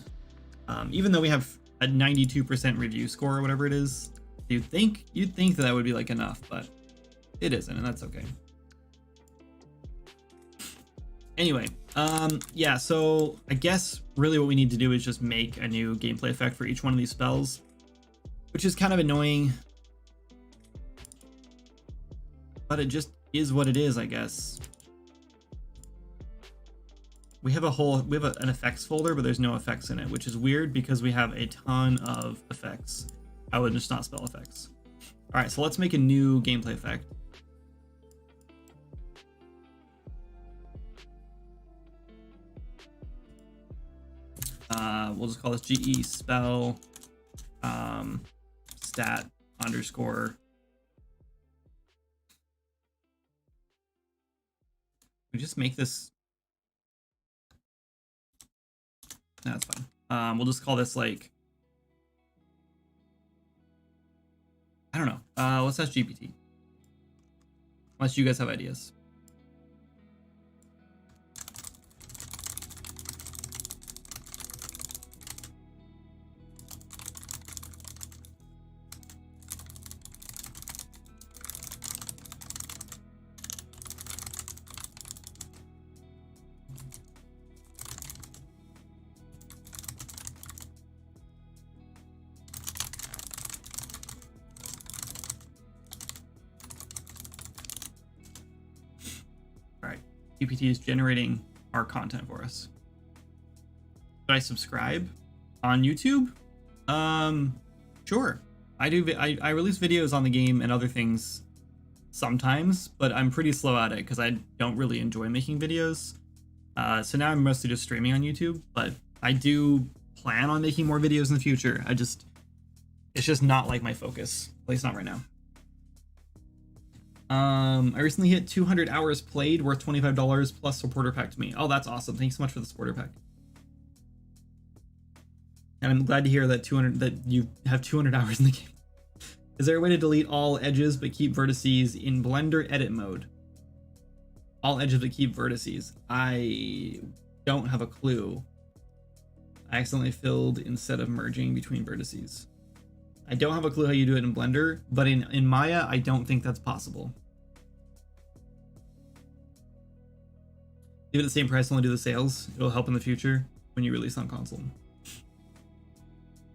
Even though we have a 92% review score or whatever it is, you'd think that would be like enough, but it isn't, and that's okay. Anyway, yeah, so I guess really what we need to do is just make a new gameplay effect for each one of these spells, which is kind of annoying, but it just is what it is, I guess. We have an effects folder, but there's no effects in it, which is weird because we have a ton of effects. I would just not spell effects. All right, so let's make a new gameplay effect. We'll just call this GE spell stat underscore. We just make this. No, that's fine. We'll just call this like, I don't know. Let's ask GPT. Unless you guys have ideas. GPT is generating our content for us. Should I subscribe on YouTube? Sure. I do. I release videos on the game and other things sometimes, but I'm pretty slow at it because I don't really enjoy making videos. So now I'm mostly just streaming on YouTube, but I do plan on making more videos in the future. It's just not like my focus, at least not right now. I recently hit 200 hours played, worth $25 plus supporter pack to me. Oh, that's awesome. Thanks so much for the supporter pack. And I'm glad to hear that you have 200 hours in the game. Is there a way to delete all edges but keep vertices in Blender edit mode? All edges but keep vertices. I don't have a clue. I accidentally filled instead of merging between vertices. I don't have a clue how you do it in Blender, but in Maya, I don't think that's possible. Leave it at the same price, only do the sales. It'll help in the future when you release on console.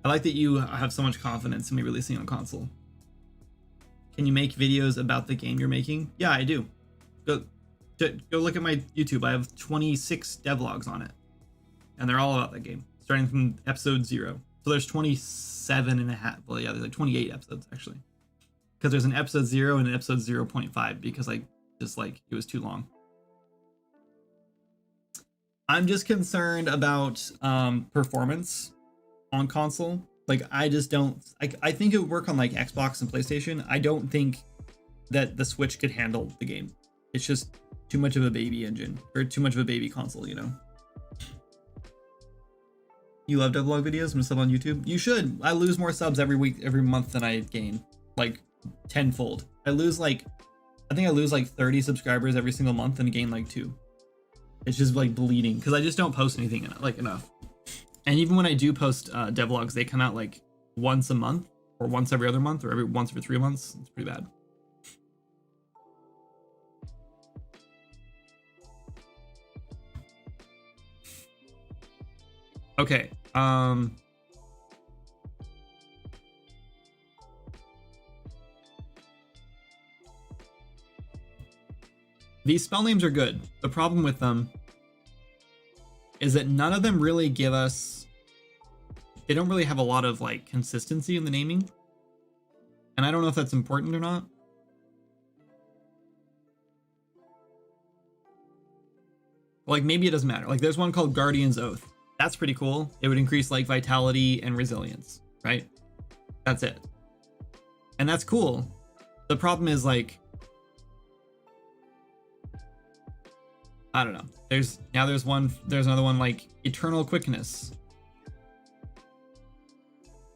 I like that you have so much confidence in me releasing on console. Can you make videos about the game you're making? Yeah, I do. Go look at my YouTube. I have 26 devlogs on it, and they're all about that game, starting from episode 0. So there's 27 and a half. Well, yeah, there's like 28 episodes actually, because there's an episode 0 and an episode 0.5 because it was too long. I'm just concerned about performance on console. Like, I just don't. I think it would work on like Xbox and PlayStation. I don't think that the Switch could handle the game. It's just too much of a baby engine, or too much of a baby console, you know. You love devlog videos? I'm sub on YouTube. You should. I lose more subs every month than I gain, like tenfold. I think I lose like 30 subscribers every single month and gain like 2. It's just like bleeding because I just don't post anything enough. And even when I do post devlogs, they come out like once a month or once every other month or once every 3 months. It's pretty bad. Okay. These spell names are good. The problem with them is that none of them really give us, they don't really have a lot of like consistency in the naming. And I don't know if that's important or not. Like, maybe it doesn't matter. Like, there's one called Guardian's Oath. That's pretty cool. It would increase like vitality and resilience, right? That's it. And that's cool. The problem is like, I don't know. There's another one like Eternal Quickness.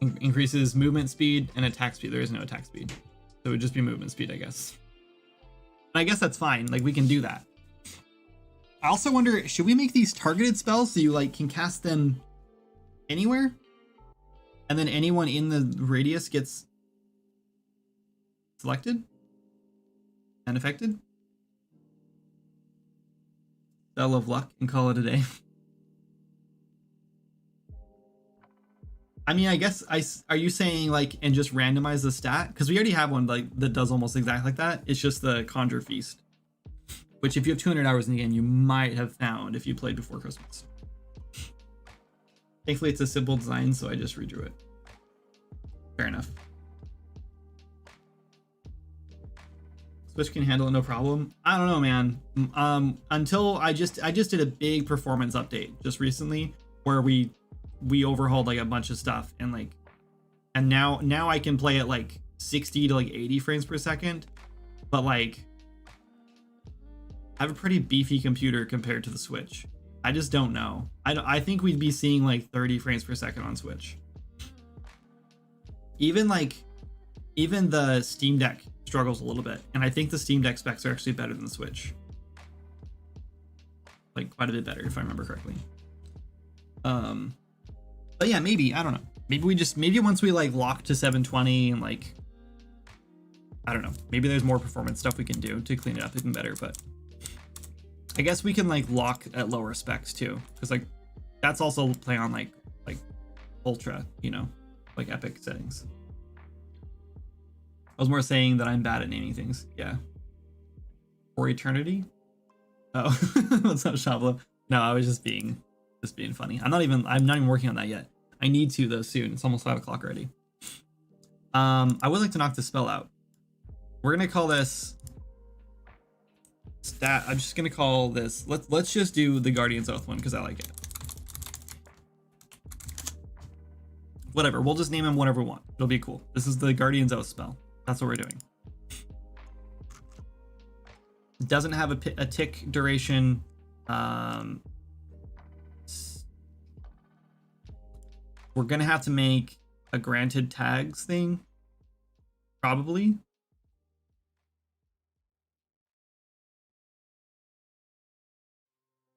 Increases movement speed and attack speed. There is no attack speed. So it would just be movement speed, I guess. And I guess that's fine. Like, we can do that. I also wonder, should we make these targeted spells so you like can cast them anywhere? And then anyone in the radius gets selected and affected? Spell of luck and call it a day. I mean, I guess are you saying like, and just randomize the stat? Because we already have one like that does almost exactly like that. It's just the Conjure Feast, which if you have 200 hours in the game, you might have found if you played before Christmas. Thankfully, it's a simple design, so I just redrew it. Fair enough. Switch can handle it, no problem. I don't know, man. Until I just did a big performance update just recently where we overhauled like a bunch of stuff, and like And now I can play at like 60 to like 80 frames per second, but like I have a pretty beefy computer compared to the Switch. I just don't know. I think we'd be seeing like 30 frames per second on Switch. Even the Steam Deck struggles a little bit, and I think the Steam Deck specs are actually better than the Switch. Like quite a bit better if I remember correctly. But yeah, maybe, I don't know. Maybe once we like lock to 720 and like, I don't know, maybe there's more performance stuff we can do to clean it up even better, but I guess we can like lock at lower specs too, because like that's also play on like ultra, you know, like epic settings. I was more saying that I'm bad at naming things. Yeah. For eternity? Oh, that's not Shabla. No, I was just being funny. I'm not even working on that yet. I need to though soon. It's almost 5 o'clock already. I would like to knock this spell out. We're gonna call this stat. I'm just gonna call this. Let's just do the Guardian's Oath one because I like it. Whatever. We'll just name him whatever we want. It'll be cool. This is the Guardian's Oath spell. That's what we're doing. It doesn't have a tick duration. We're gonna have to make a granted tags thing, probably.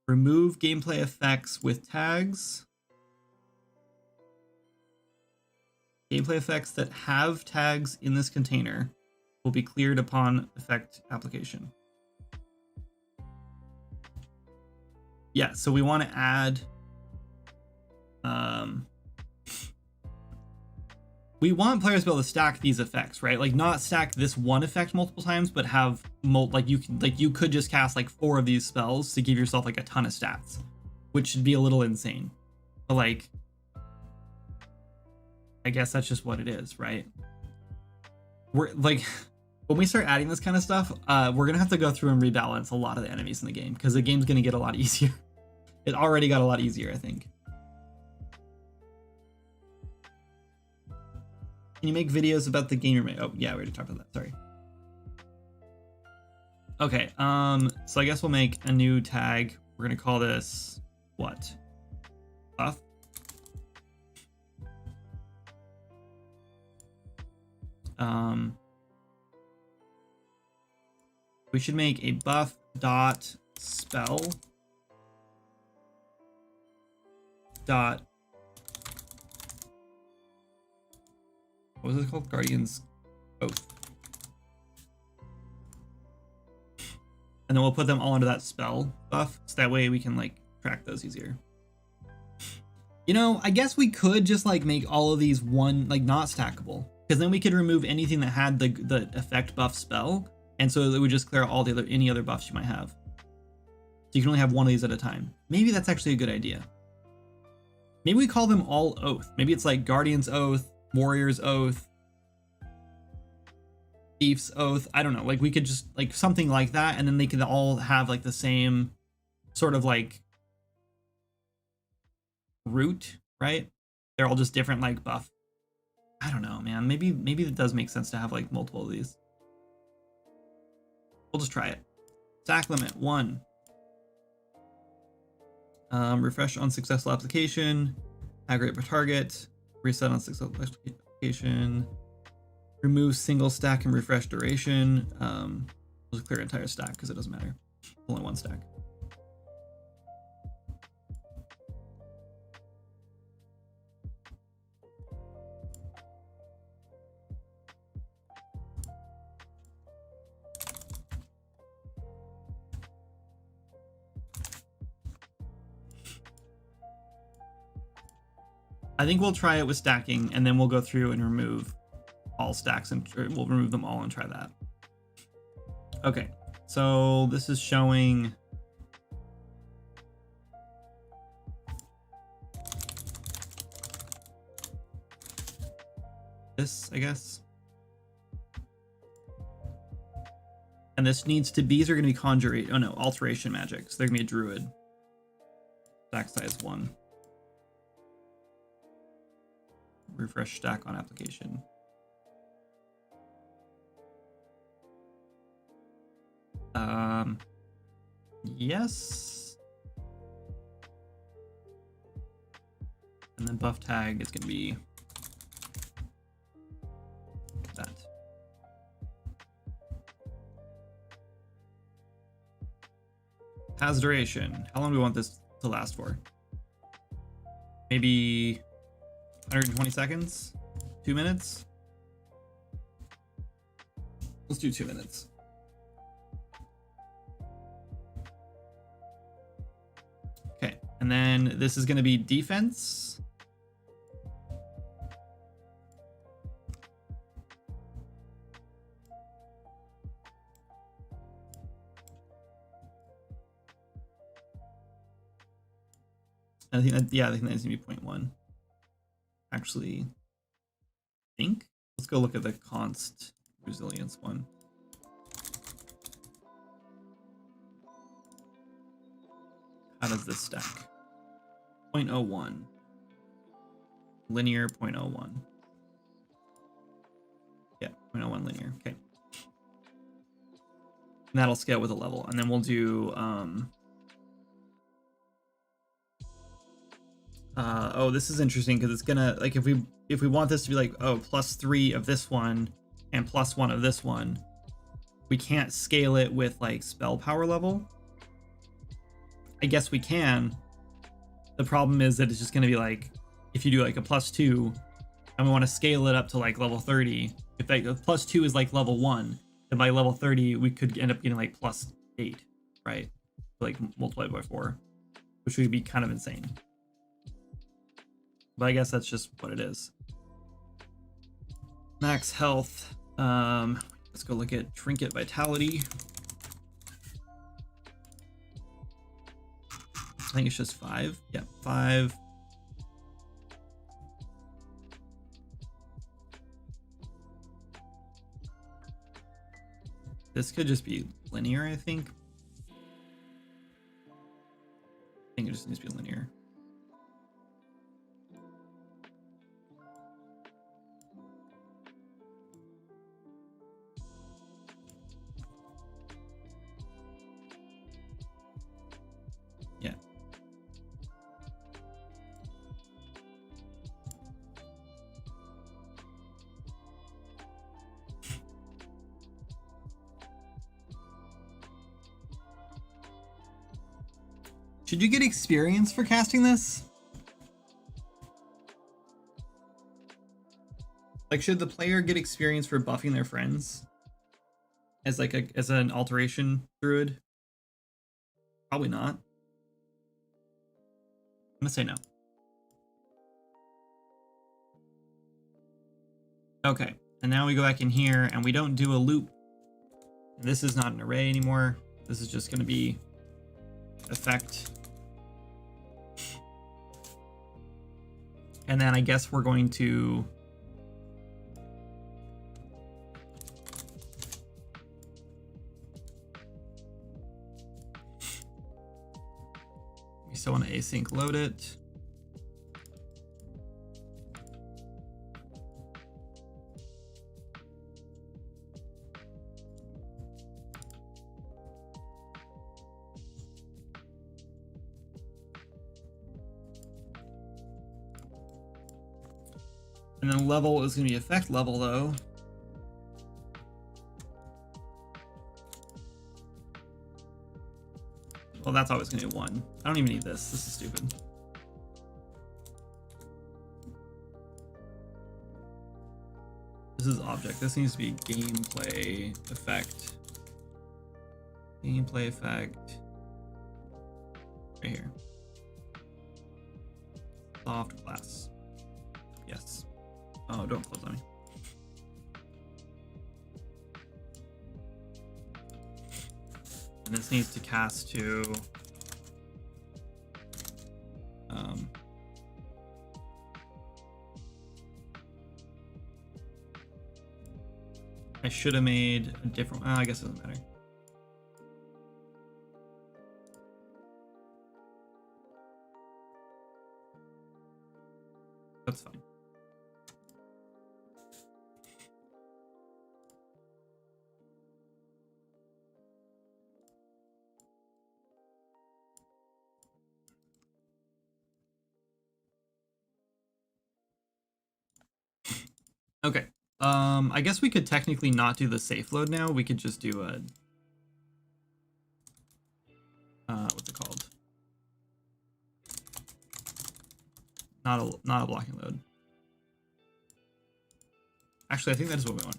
Remove gameplay effects with tags. Gameplay effects that have tags in this container will be cleared upon effect application. Yeah, so we want to add we want players to be able to stack these effects, right? Like not stack this one effect multiple times, but have you could just cast like 4 of these spells to give yourself like a ton of stats, which should be a little insane. But like, I guess that's just what it is, right? We're like, when we start adding this kind of stuff, we're gonna have to go through and rebalance a lot of the enemies in the game because the game's gonna get a lot easier. It already got a lot easier, I think. Can you make videos about the game you're making? Oh, yeah, we already talked about that. Sorry. Okay, so I guess we'll make a new tag. We're gonna call this what? Buff. We should make a buff dot spell dot, what was it called? Guardian's Oath. And then we'll put them all under that spell buff, so that way we can like track those easier. You know, I guess we could just like make all of these one, like not stackable, because then we could remove anything that had the effect buff spell, and so it would just clear out all the any other buffs you might have. So you can only have one of these at a time. Maybe that's actually a good idea. Maybe we call them all Oath. Maybe it's like Guardian's Oath, Warrior's Oath, Thief's Oath. I don't know. Like we could just like something like that, and then they could all have like the same sort of like root, right? They're all just different like buff. I don't know, man. Maybe it does make sense to have like multiple of these. We'll just try it. Stack limit 1. Refresh on successful application. Aggregate per target. Reset on successful application. Remove single stack and refresh duration. We'll just clear entire stack because it doesn't matter. Only one stack. I think we'll try it with stacking, and then we'll go through and remove all stacks, and we'll remove them all and try that. Okay, so this is showing this, I guess. And this needs to be, these are going to be conjuration, oh no, alteration magic. So they're going to be a druid. Stack size 1. refresh stack on application. Yes. And then buff tag is going to be that. Has duration. How long do we want this to last for? Maybe 120 seconds? 2 minutes? Let's do 2 minutes. Okay, and then this is going to be defense. I think that, yeah, I think that's gonna be 0.1. Actually, I think let's go look at the const resilience one. How does this stack? 0.01. Linear 0.01. Yeah, 0.01 linear. Okay. And that'll scale with a level, and then we'll do oh, this is interesting because it's gonna, like, if we want this to be like, oh, +3 of this one and +1 of this one, we can't scale it with like spell power level. I guess we can. The problem is that it's just gonna be like, if you do like a +2 and we want to scale it up to like level 30, if like +2 is like level 1, then by level 30 we could end up getting like +8, right? Like multiplied by 4, which would be kind of insane. But I guess that's just what it is. Max health. Let's go look at trinket vitality. I think it's just 5. Yeah, 5. This could just be linear, I think. I think it just needs to be linear. Yeah. Should you get experience for casting this? Like, should the player get experience for buffing their friends as like as an alteration druid? Probably not. I'm gonna say no. Okay, and now we go back in here and we don't do a loop. This is not an array anymore. This is just gonna be effect. And then I guess we're going to we still want to async load it. And then level is going to be effect level, though. Well, that's always going to be 1. I don't even need this. This is stupid. This is object. This needs to be gameplay effect. Gameplay effect. Right here. Soft class. Yes. Oh, don't close on me. And this needs to cast to I should have made a different I guess it doesn't matter. That's fine. Okay. I guess we could technically not do the safe load now. We could just do a what's it called? Not a blocking load. Actually, I think that is what we want.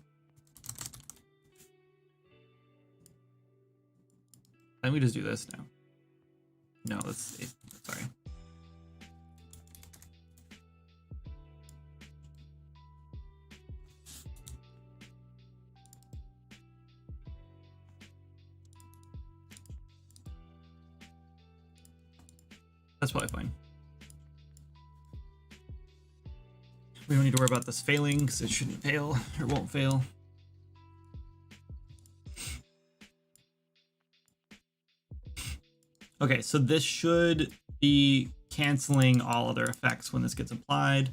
Then we just do this now. No, that's safe. Sorry. That's probably fine. We don't need to worry about this failing because it shouldn't fail or won't fail. Okay, so this should be canceling all other effects when this gets applied.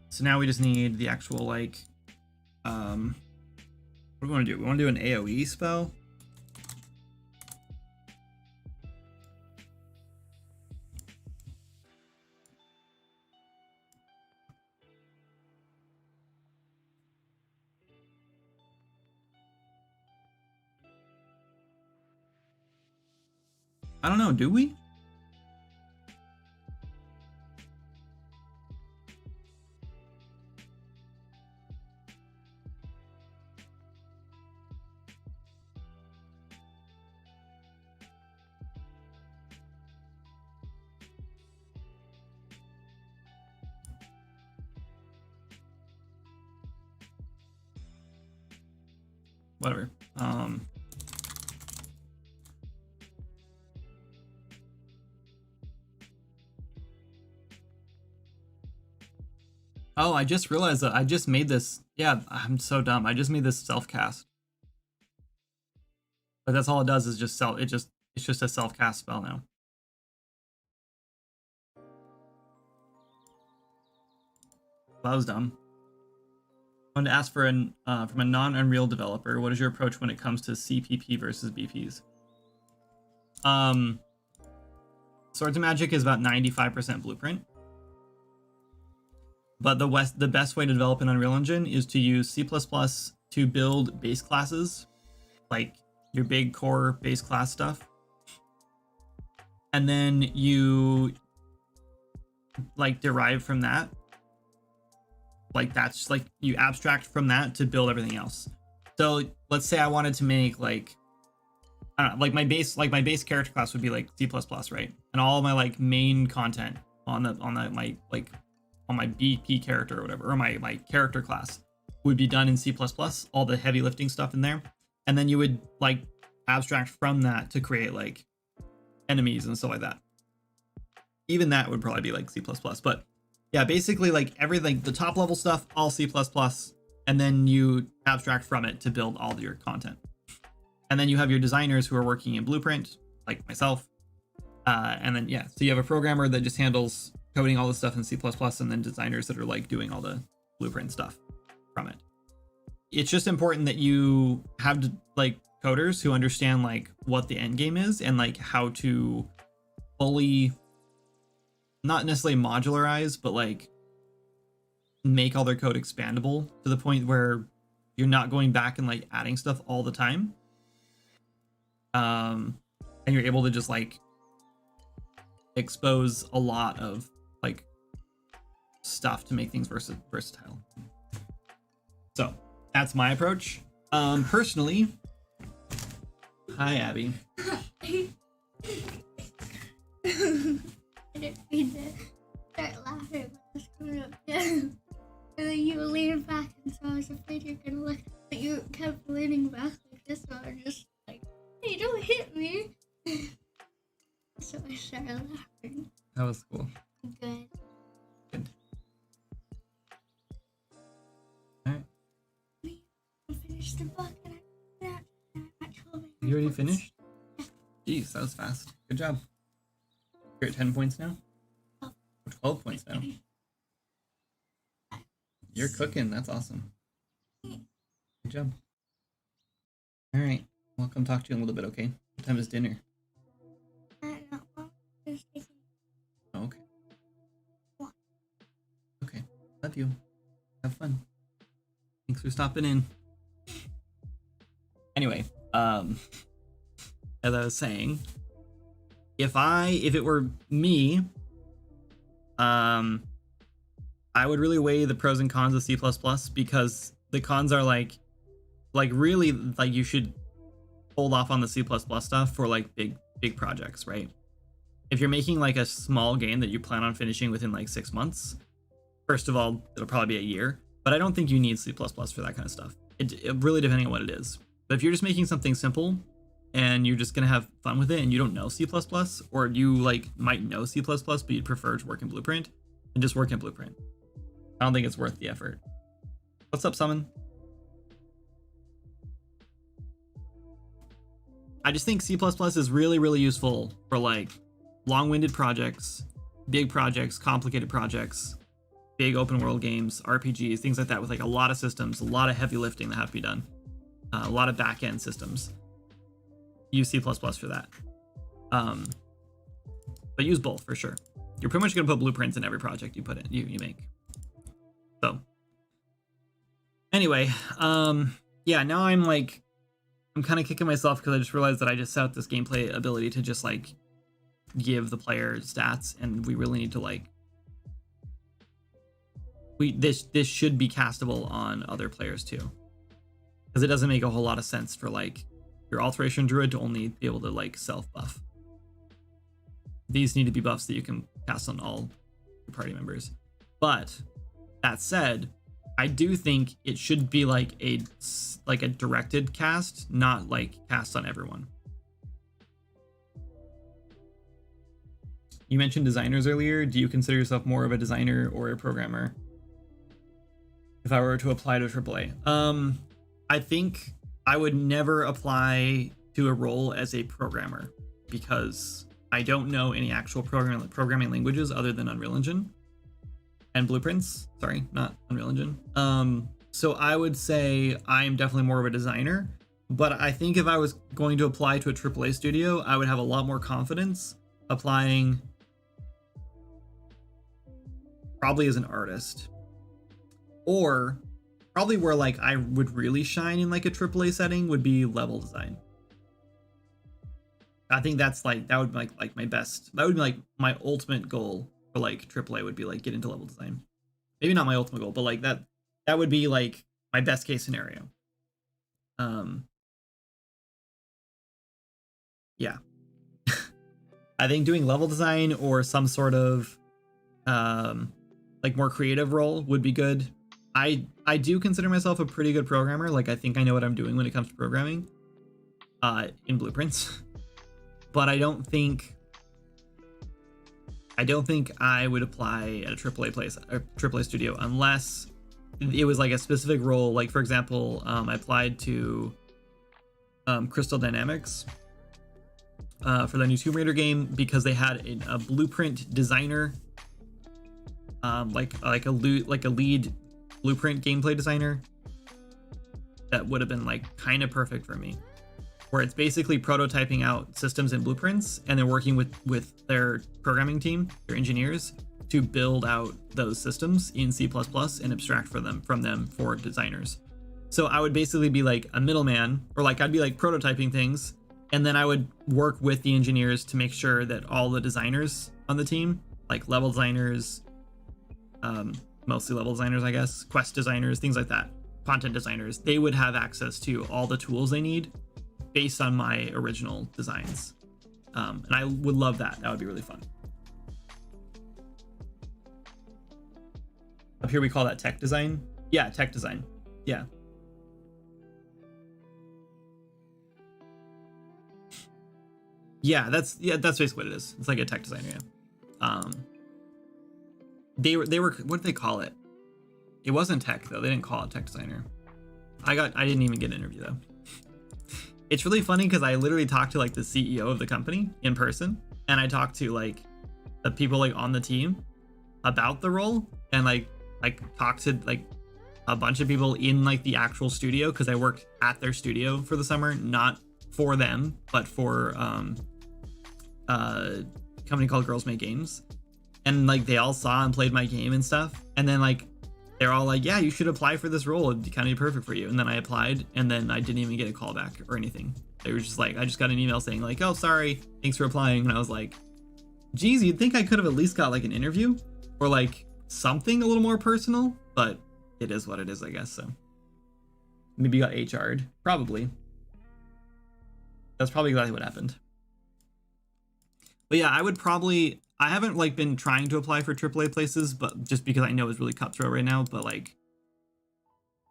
So now we just need the actual, like, what do we want to do? We want to do an AoE spell. I don't know, do we? Whatever. Oh, I just realized that I just made this. Yeah, I'm so dumb. I just made this self-cast. But that's all it does is just it's just a self-cast spell now. That was dumb. I wanted to ask for from a non-Unreal developer, what is your approach when it comes to CPP versus BPs? Swords of Magic is about 95% blueprint. But the best way to develop an Unreal Engine is to use C++ to build base classes, like your big core base class stuff. And then you like derive from that. Like that's like you abstract from that to build everything else. So let's say I wanted to make like, I don't know, like my base character class would be like C++, right? And all my like main content on my BP character or whatever, or my character class would be done in C++, all the heavy lifting stuff in there. And then you would like abstract from that to create like enemies and stuff like that. Even that would probably be like C++, but yeah, basically like everything, the top level stuff, all C++, and then you abstract from it to build all your content. And then you have your designers who are working in Blueprint, like myself. And then, yeah, so you have a programmer that just handles coding all the stuff in C++, and then designers that are like doing all the Blueprint stuff from it. It's just important that you have like coders who understand like what the end game is and like how to fully, not necessarily modularize, but like make all their code expandable to the point where you're not going back and like adding stuff all the time. And you're able to just like expose a lot of like stuff to make things versatile. So that's my approach. Personally, hi Abby. I didn't mean to start laughing when I was coming up there. And then you were leaning back, and so I was afraid you're gonna look, but you kept leaning back like this, so I was just like, hey, don't hit me. So I started laughing. That was cool. Good. Good. Alright. We finished the book, and I told me. You already finished? Jeez, that was fast. Good job. You're at 10 points now? 12 points now. You're cooking. That's awesome. Good job. All right. I'll come talk to you in a little bit, okay? What time is dinner? No, just taking Oh, okay. one. Okay. Love you. Have fun. Thanks for stopping in. Anyway, as I was saying, if it were me, I would really weigh the pros and cons of C++, because the cons are like really like you should hold off on the C++ stuff for like big projects, right? If you're making like a small game that you plan on finishing within like 6 months, first of all, it'll probably be a year, but I don't think you need C++ for that kind of stuff. It really depending on what it is. But if you're just making something simple and you're just gonna have fun with it and you don't know C++, or you like might know C++ but you'd prefer to work in Blueprint, then just work in Blueprint. I don't think it's worth the effort. What's up, Summon? I just think C++ is really, really useful for like long-winded projects, big projects, complicated projects, big open world games, RPGs, things like that, with like a lot of systems, a lot of heavy lifting that have to be done, a lot of back-end systems. Use C++ for that. But use both for sure. You're pretty much gonna put blueprints in every project you make. So anyway, yeah, now I'm kind of kicking myself because I just realized that I just set up this gameplay ability to just like give the player stats, and we really need to like this should be castable on other players too, because it doesn't make a whole lot of sense for like your alteration druid to only be able to like self buff. These need to be buffs that you can cast on all your party members. But that said, I do think it should be like a directed cast, not like cast on everyone. You mentioned designers earlier. Do you consider yourself more of a designer or a programmer? If I were to apply to AAA, I think I would never apply to a role as a programmer, because I don't know any actual programming languages other than Unreal Engine and Blueprints. Sorry, not Unreal Engine. So I would say I'm definitely more of a designer, but I think if I was going to apply to a AAA studio, I would have a lot more confidence applying probably as an artist, or probably where like I would really shine in like a AAA setting would be level design. I think that's like, that would be like my best, that would be like my ultimate goal for like AAA would be like get into level design. Maybe not my ultimate goal, but like that would be like my best case scenario. Yeah. I think doing level design or some sort of like more creative role would be good. I do consider myself a pretty good programmer. Like I think I know what I'm doing when it comes to programming in Blueprints. But I don't think I would apply at a AAA studio unless it was like a specific role. Like for example, I applied to Crystal Dynamics for the new Tomb Raider game because they had a blueprint designer, like a lead blueprint gameplay designer that would have been like kind of perfect for me, where it's basically prototyping out systems and blueprints and then working with their programming team, their engineers, to build out those systems in C++ and abstract from them for designers. So I would basically be like a middleman, or like I'd be like prototyping things, and then I would work with the engineers to make sure that all the designers on the team, like level designers, mostly level designers, I guess, quest designers, things like that, content designers, they would have access to all the tools they need based on my original designs. And I would love that. That would be really fun. Up here we call that tech design. Yeah, tech design. Yeah. Yeah, that's basically what it is. It's like a tech designer, yeah. They were what did they call it? It wasn't tech though. They didn't call it tech designer. I didn't even get an interview though. It's really funny because I literally talked to like the CEO of the company in person, and I talked to like the people like on the team about the role, and like talked to like a bunch of people in like the actual studio, because I worked at their studio for the summer, not for them, but for a company called Girls Make Games. And like they all saw and played my game and stuff, and then like they're all like, yeah, you should apply for this role. It'd be kind of perfect for you. And then I applied, and then I didn't even get a call back or anything. They were just like, I just got an email saying like, oh, sorry, thanks for applying. And I was like, geez, you'd think I could have at least got like an interview or like something a little more personal, but it is what it is, I guess. So maybe got HR'd, probably. That's probably exactly what happened. But yeah, I haven't like been trying to apply for AAA places, but just because I know it's really cutthroat right now, but like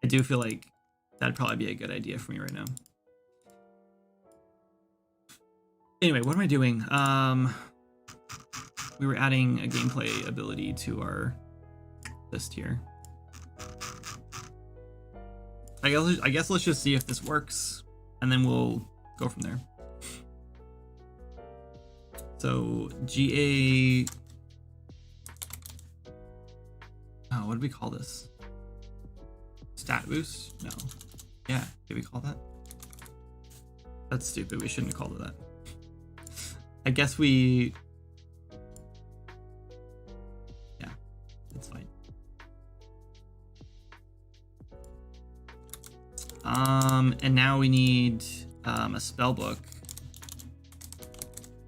I do feel like that'd probably be a good idea for me right now. Anyway, what am I doing? We were adding a gameplay ability to our list here. I guess let's just see if this works, and then we'll go from there. So GA. Oh, what did we call this? Stat boost? No. Yeah, did we call that? That's stupid. We shouldn't have called it that. I guess we. Yeah, that's fine. And now we need a spell book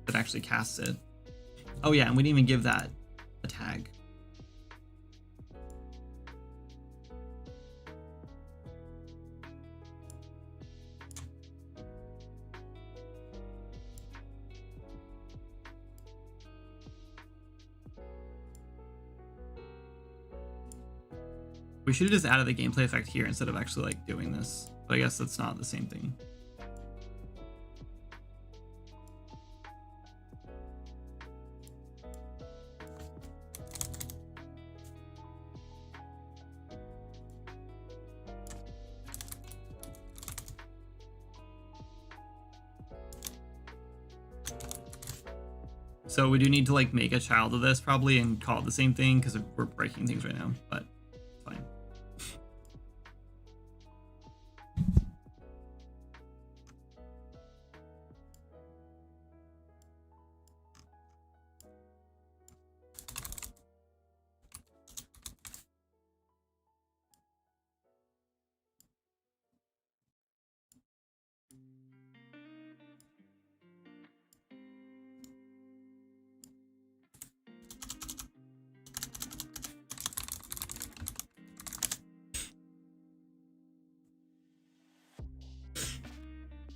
that actually casts it. Oh yeah, and we didn't even give that a tag. We should have just added the gameplay effect here instead of actually like doing this, but I guess that's not the same thing. So we do need to like make a child of this probably and call it the same thing because we're breaking things right now, but it's fine.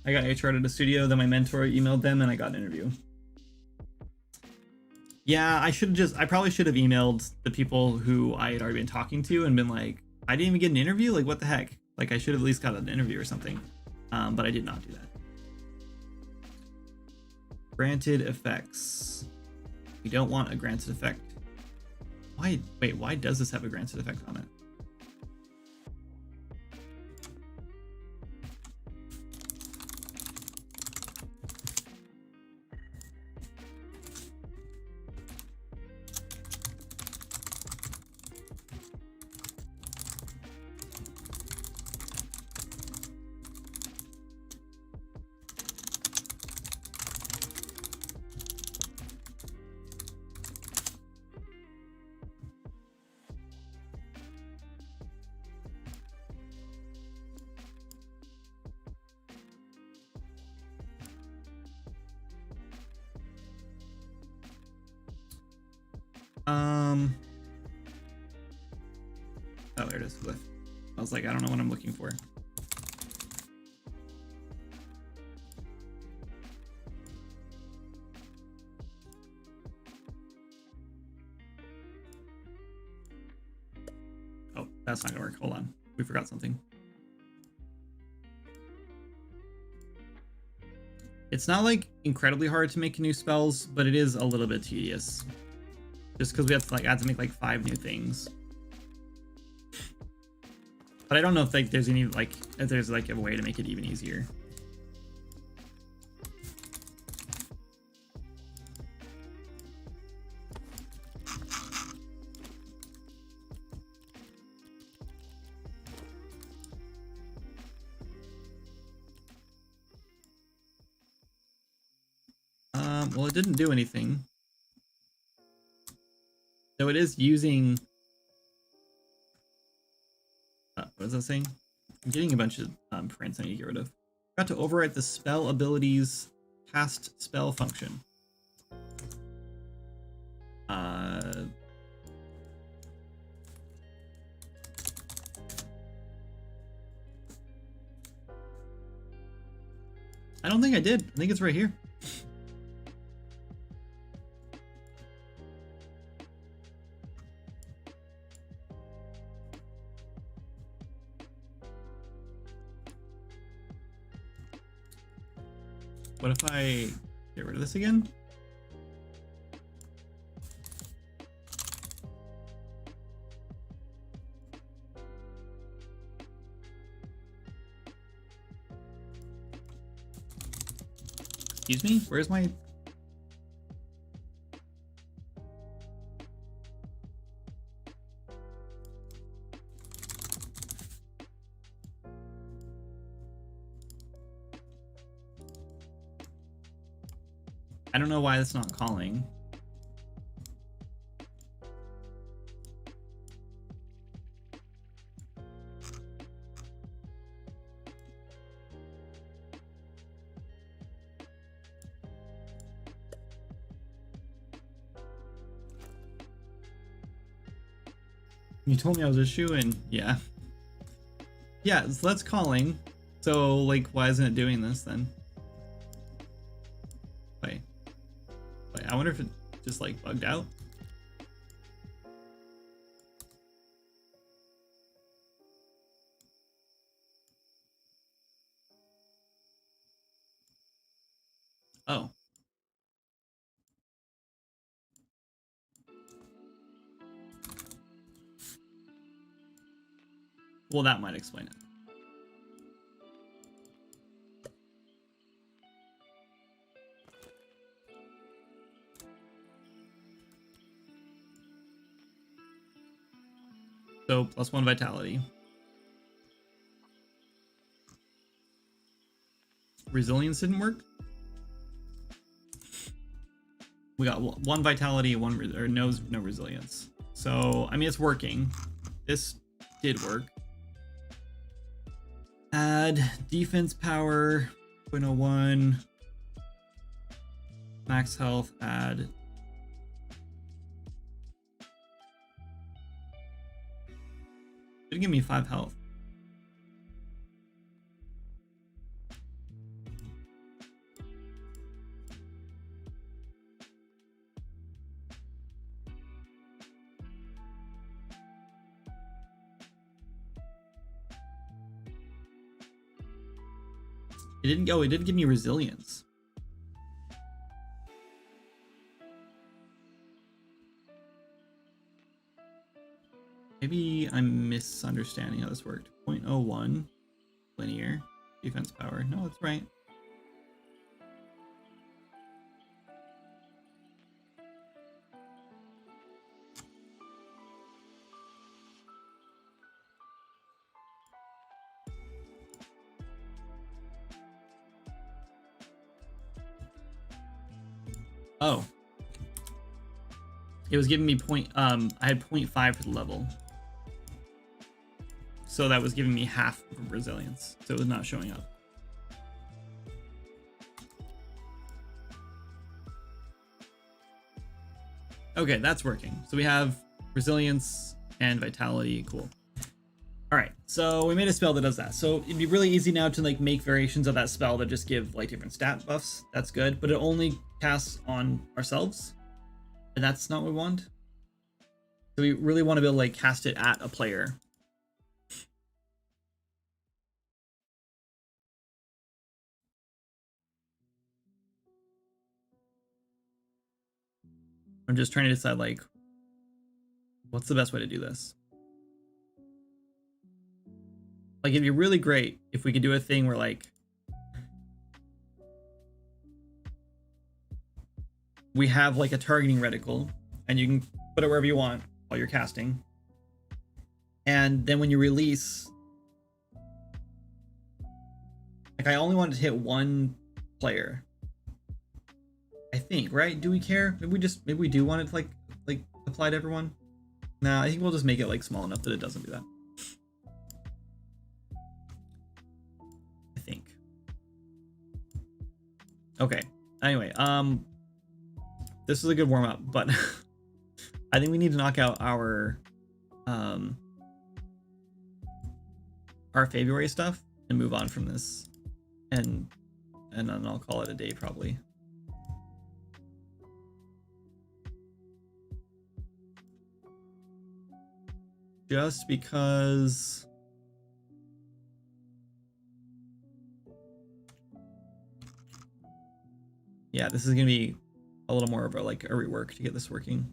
I got HR'd at a studio, then my mentor emailed them and I got an interview. Yeah, I probably should have emailed the people who I had already been talking to and been like, I didn't even get an interview? Like, what the heck? Like, I should have at least got an interview or something. But I did not do that. Granted effects. We don't want a granted effect. Why does this have a granted effect on it? Oh, there it is. Glyph. I was like, I don't know what I'm looking for. Oh, that's not gonna work. Hold on. We forgot something. It's not like incredibly hard to make new spells, but it is a little bit tedious. Just because we have to like make like 5 new things. But I don't know if like there's any like if there's like a way to make it even easier. Well, it didn't do anything. So it is using What is that saying? I'm getting a bunch of prints I need to get rid of. Got to overwrite the spell abilities cast spell function. I don't think I did. I think it's right here. What if I get rid of this again? Excuse me? Where's my... I don't know why that's not calling. You told me I was a shoo-in. Yeah. Yeah, so that's calling. So, like, why isn't it doing this then? Wait. I wonder if it just, like, bugged out. Oh. Well, that might explain it. So, +1 vitality. Resilience didn't work? We got 1 vitality, no resilience. So, I mean, it's working. This did work. Add defense power, 0.01. Max health, add. It'd give me 5 health. It didn't go, it did give me resilience. Maybe I'm misunderstanding how this worked. 0.01 linear defense power. No, that's right. Oh. It was giving me I had 0.5 for the level. So that was giving me half of resilience. So it was not showing up. Okay, that's working. So we have resilience and vitality. Cool. All right, so we made a spell that does that. So it'd be really easy now to like make variations of that spell that just give like different stat buffs. That's good, but it only casts on ourselves, and that's not what we want. So we really want to be able to like cast it at a player. I'm just trying to decide like what's the best way to do this. Like it'd be really great if we could do a thing where like we have like a targeting reticle and you can put it wherever you want while you're casting. And then when you release, like I only wanted to hit one player. I think, right? Do we care? Maybe we do want it to like apply to everyone. Nah, I think we'll just make it like small enough that it doesn't do that. Anyway, this is a good warm up, but I think we need to knock out our February stuff and move on from this, and then I'll call it a day probably. Just because yeah, this is gonna be a little more of a like a rework to get this working.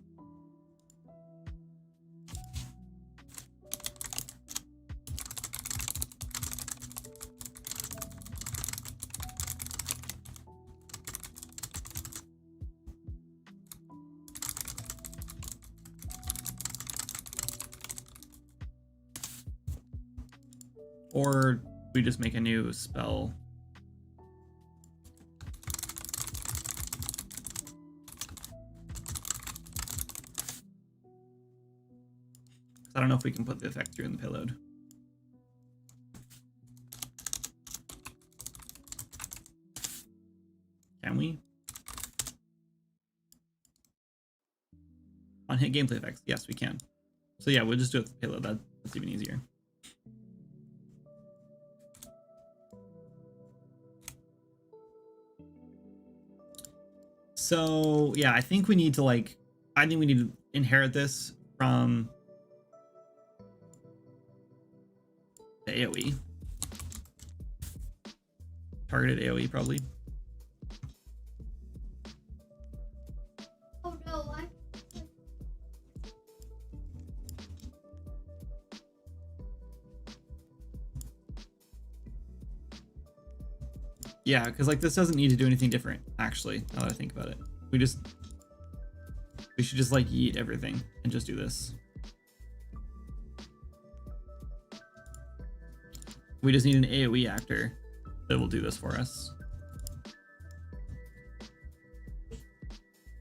Or we just make a new spell. I don't know if we can put the effect through in the payload. Can we? On hit gameplay effects, yes, we can. So yeah, we'll just do it with the payload. That's even easier. So yeah, I think we need to inherit this from the AoE. Targeted AoE probably. Oh no, I... Yeah, because like this doesn't need to do anything different, actually, now that I think about it. We should just like yeet everything and just do this. We just need an AoE actor that will do this for us.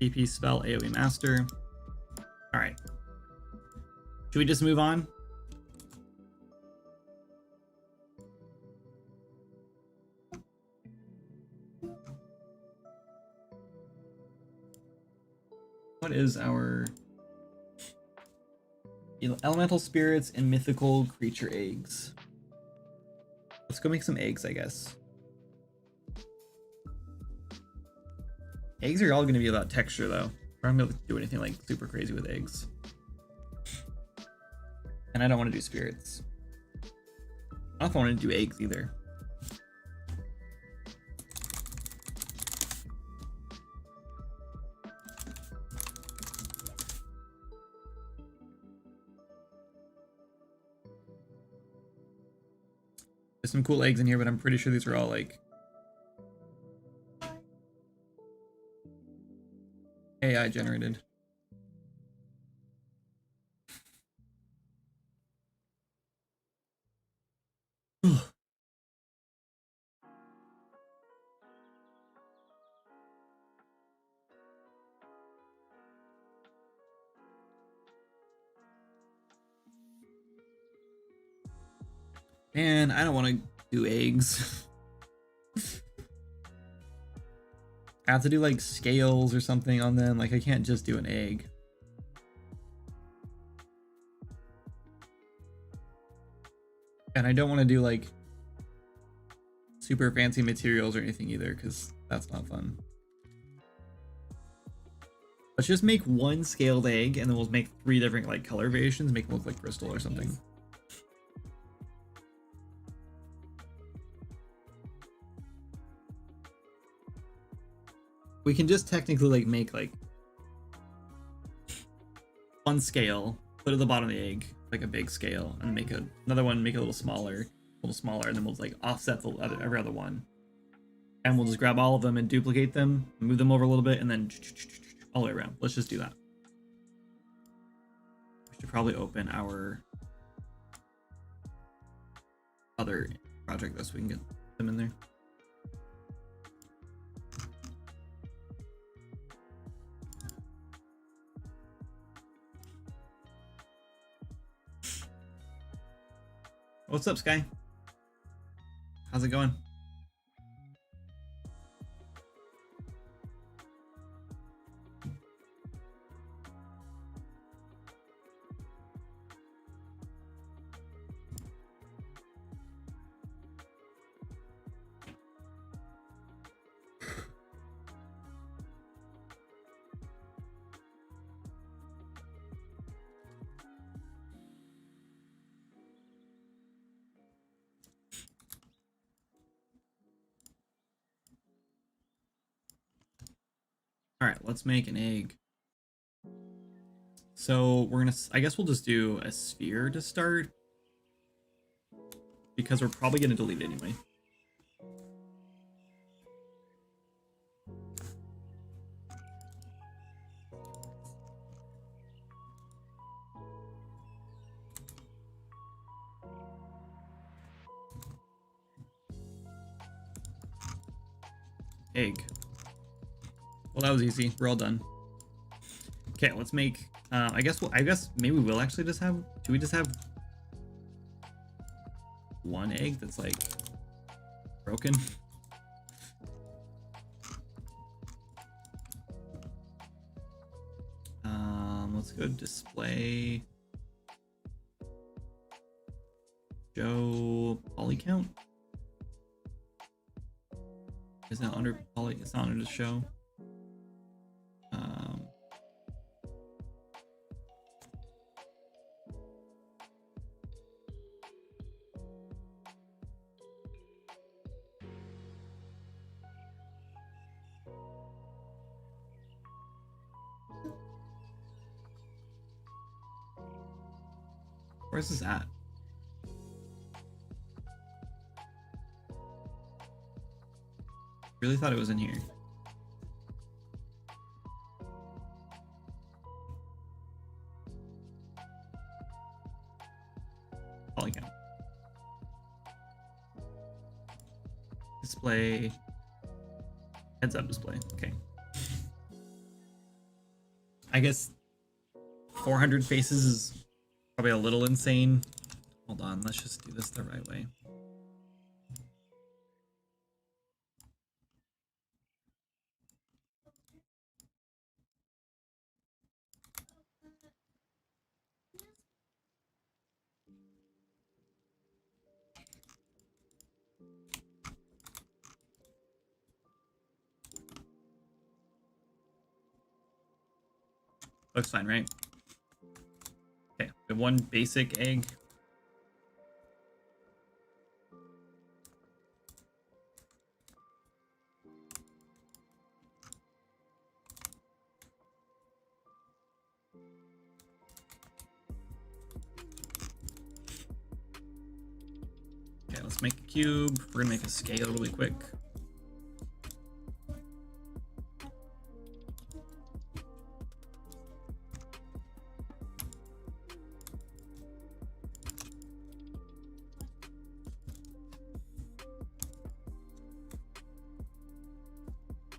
EP spell AoE master. Alright. Should we just move on? What is our elemental spirits and mythical creature eggs? Let's go make some eggs, I guess. Eggs are all going to be about texture, though. We're not going to be able to do anything like super crazy with eggs. And I don't want to do spirits. I don't know if I want to do eggs either. There's some cool eggs in here, but I'm pretty sure these are all like AI generated. Man, I don't want to do eggs. I have to do like scales or something on them. Like I can't just do an egg. And I don't want to do like super fancy materials or anything either, because that's not fun. Let's just make one scaled egg and then we'll make 3 different like color variations, make them look like crystal or something. We can just technically like make like one scale, put it at the bottom of the egg, like a big scale, and make another one, make it a little smaller, and then we'll like offset every other one. And we'll just grab all of them and duplicate them, move them over a little bit, and then all the way around. Let's just do that. We should probably open our other project though so we can get them in there. What's up, Sky? How's it going? All right, let's make an egg. So we're gonna, I guess we'll just do a sphere to start because we're probably gonna delete it anyway. Egg. Well, that was easy. We're all done. Okay, let's make. I guess maybe we'll actually just have. Do we just have one egg that's like broken? Let's go display. Show poly count. Is that under poly? It's not under the show. Where's this at? Really thought it was in here. Polygon. Display. Heads up display. Okay. I guess 400 faces is probably a little insane. Hold on, let's just do this the right way. Looks fine, right? Okay, we have one basic egg. Okay, let's make a cube. We're gonna make a scale really quick.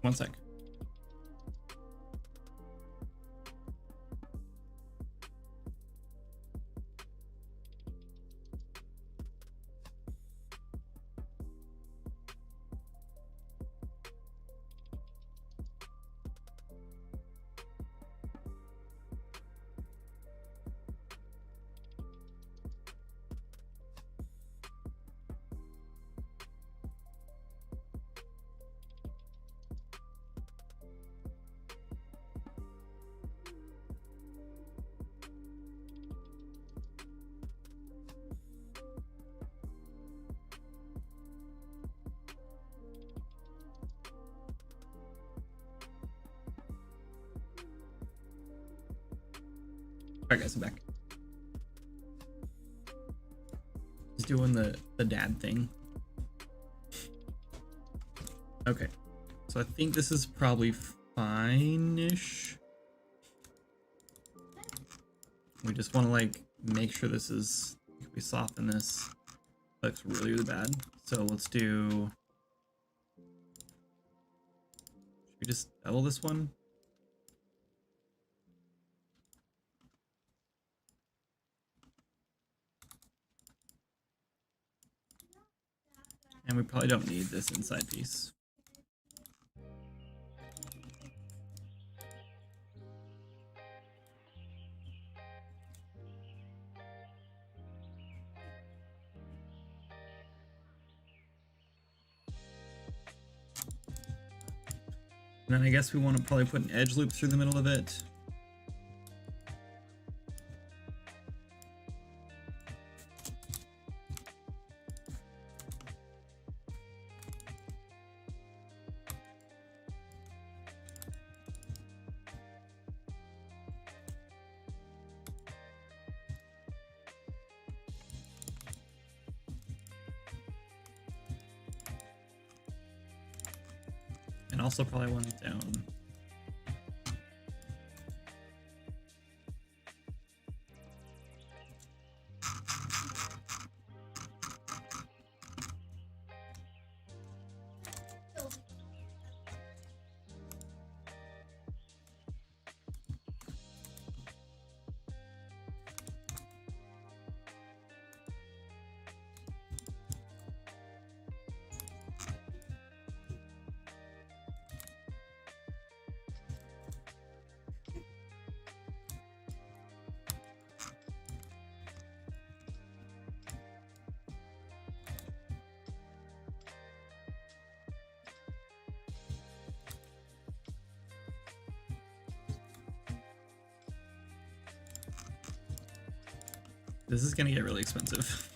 One sec. Alright guys, I'm back. Just doing the dad thing. Okay. So I think this is probably fine-ish. We just want to like make sure this is, we soften this. Looks really, really bad. So let's do, should we just double this one? And we probably don't need this inside piece. And then I guess we want to probably put an edge loop through the middle of it. also probably want it down. This is gonna get really expensive.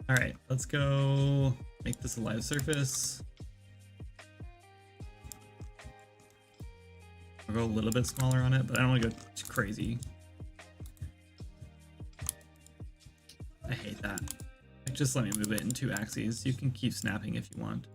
All right, let's go make this a live surface. I'll go a little bit smaller on it, but I don't want to go too crazy. I hate that. Like, just let me move it in 2 axes. You can keep snapping if you want.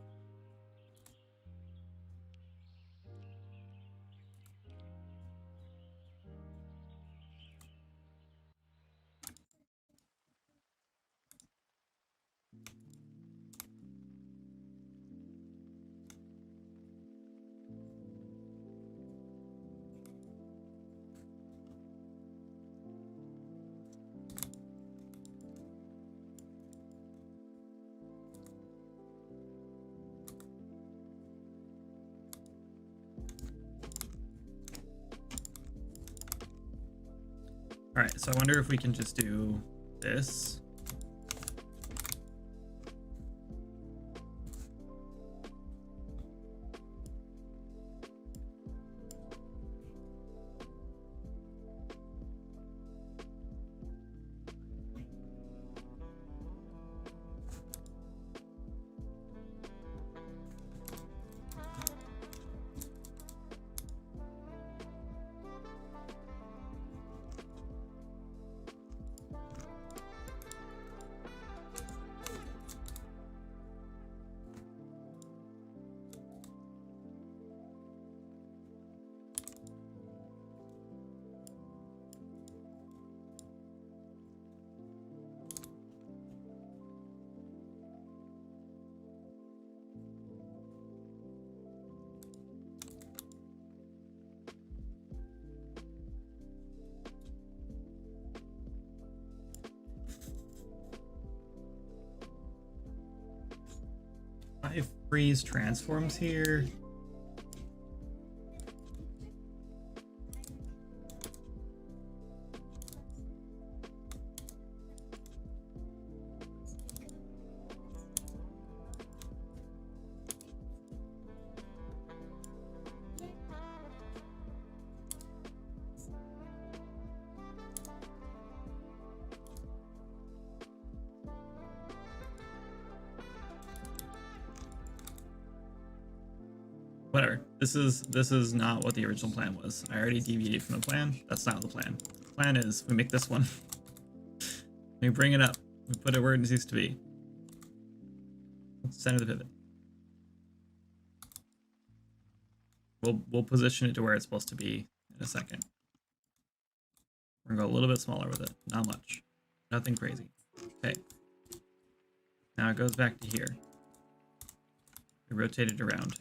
All right, so I wonder if we can just do this. I freeze transforms here. Whatever. This is not what the original plan was. I already deviated from the plan. That's not the plan. The plan is we make this one. We bring it up. We put it where it needs to be. Let's center the pivot. We'll position it to where it's supposed to be in a second. We're gonna go a little bit smaller with it. Not much. Nothing crazy. Okay. Now it goes back to here. We rotate it around.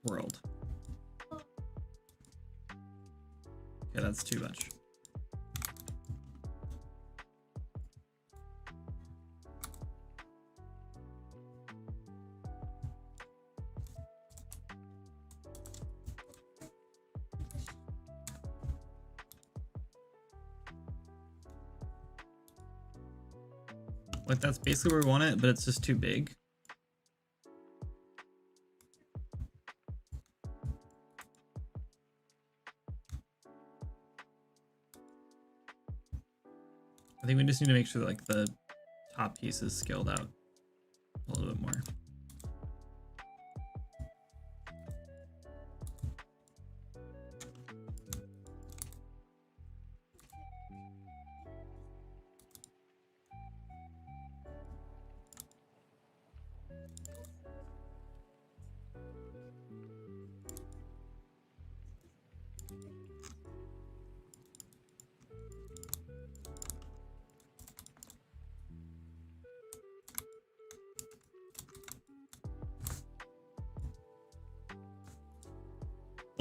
World. Okay, that's too much. Like, that's basically where we want it, but it's just too big. I think we just need to make sure that, like, the top piece is scaled out a little bit more.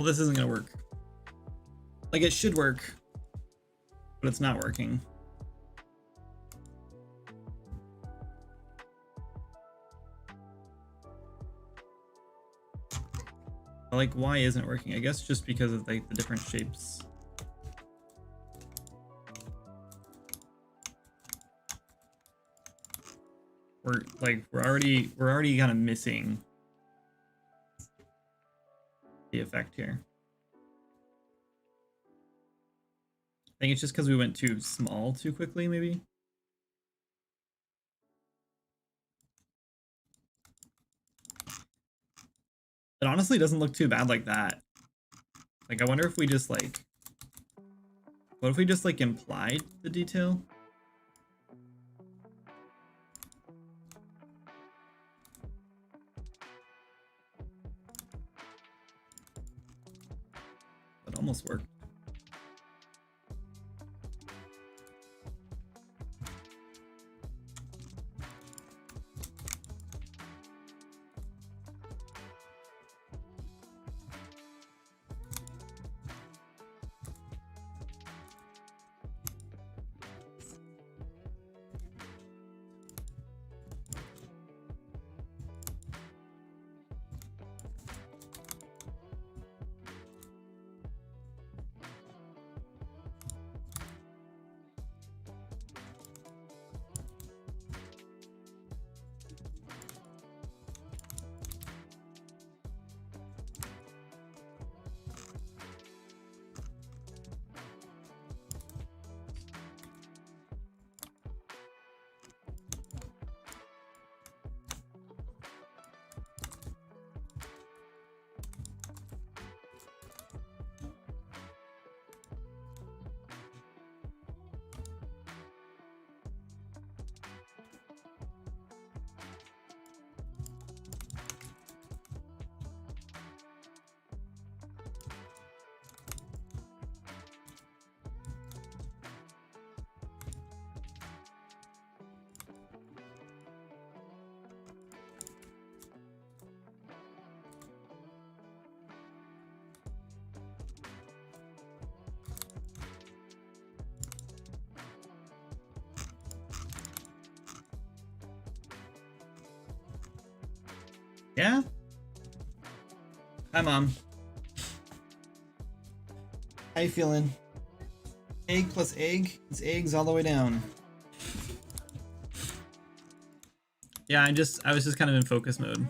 Well, this isn't gonna work. Like, it should work, but it's not working. Like, why isn't it working? I guess just because of like the different shapes. We're already kind of missing the effect here. I think it's just because we went too small too quickly, maybe. It honestly doesn't look too bad like that. Like, I wonder if we just like, what if we just like implied the detail? That almost worked. Yeah? Hi, Mom. How you feeling? Egg plus egg? It's eggs all the way down. Yeah, I was just kind of in focus mode.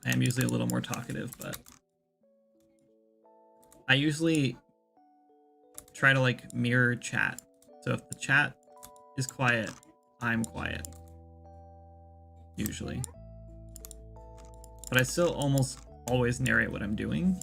I am usually a little more talkative, but I usually try to like mirror chat. So if the chat is quiet, I'm quiet. Usually. But I still almost always narrate what I'm doing.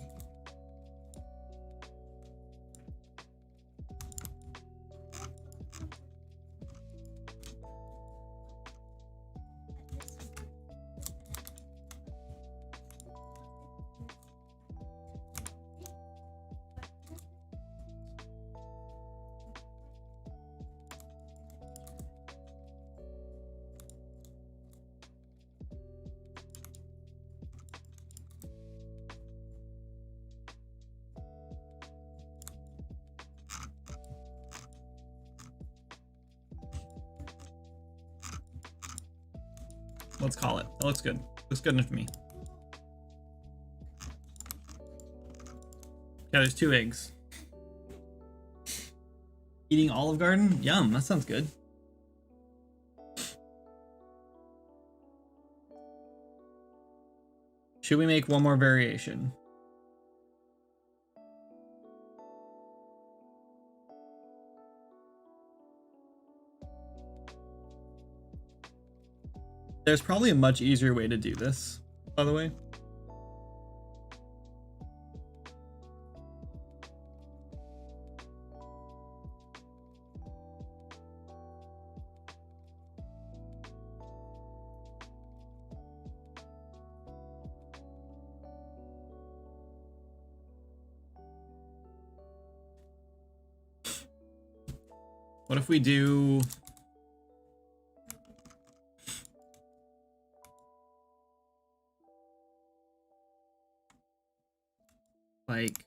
Let's call it. That looks good. Looks good enough to me. Yeah, there's 2 eggs. Eating Olive Garden? Yum, that sounds good. Should we make one more variation? There's probably a much easier way to do this, by the way. What if we do... Spike.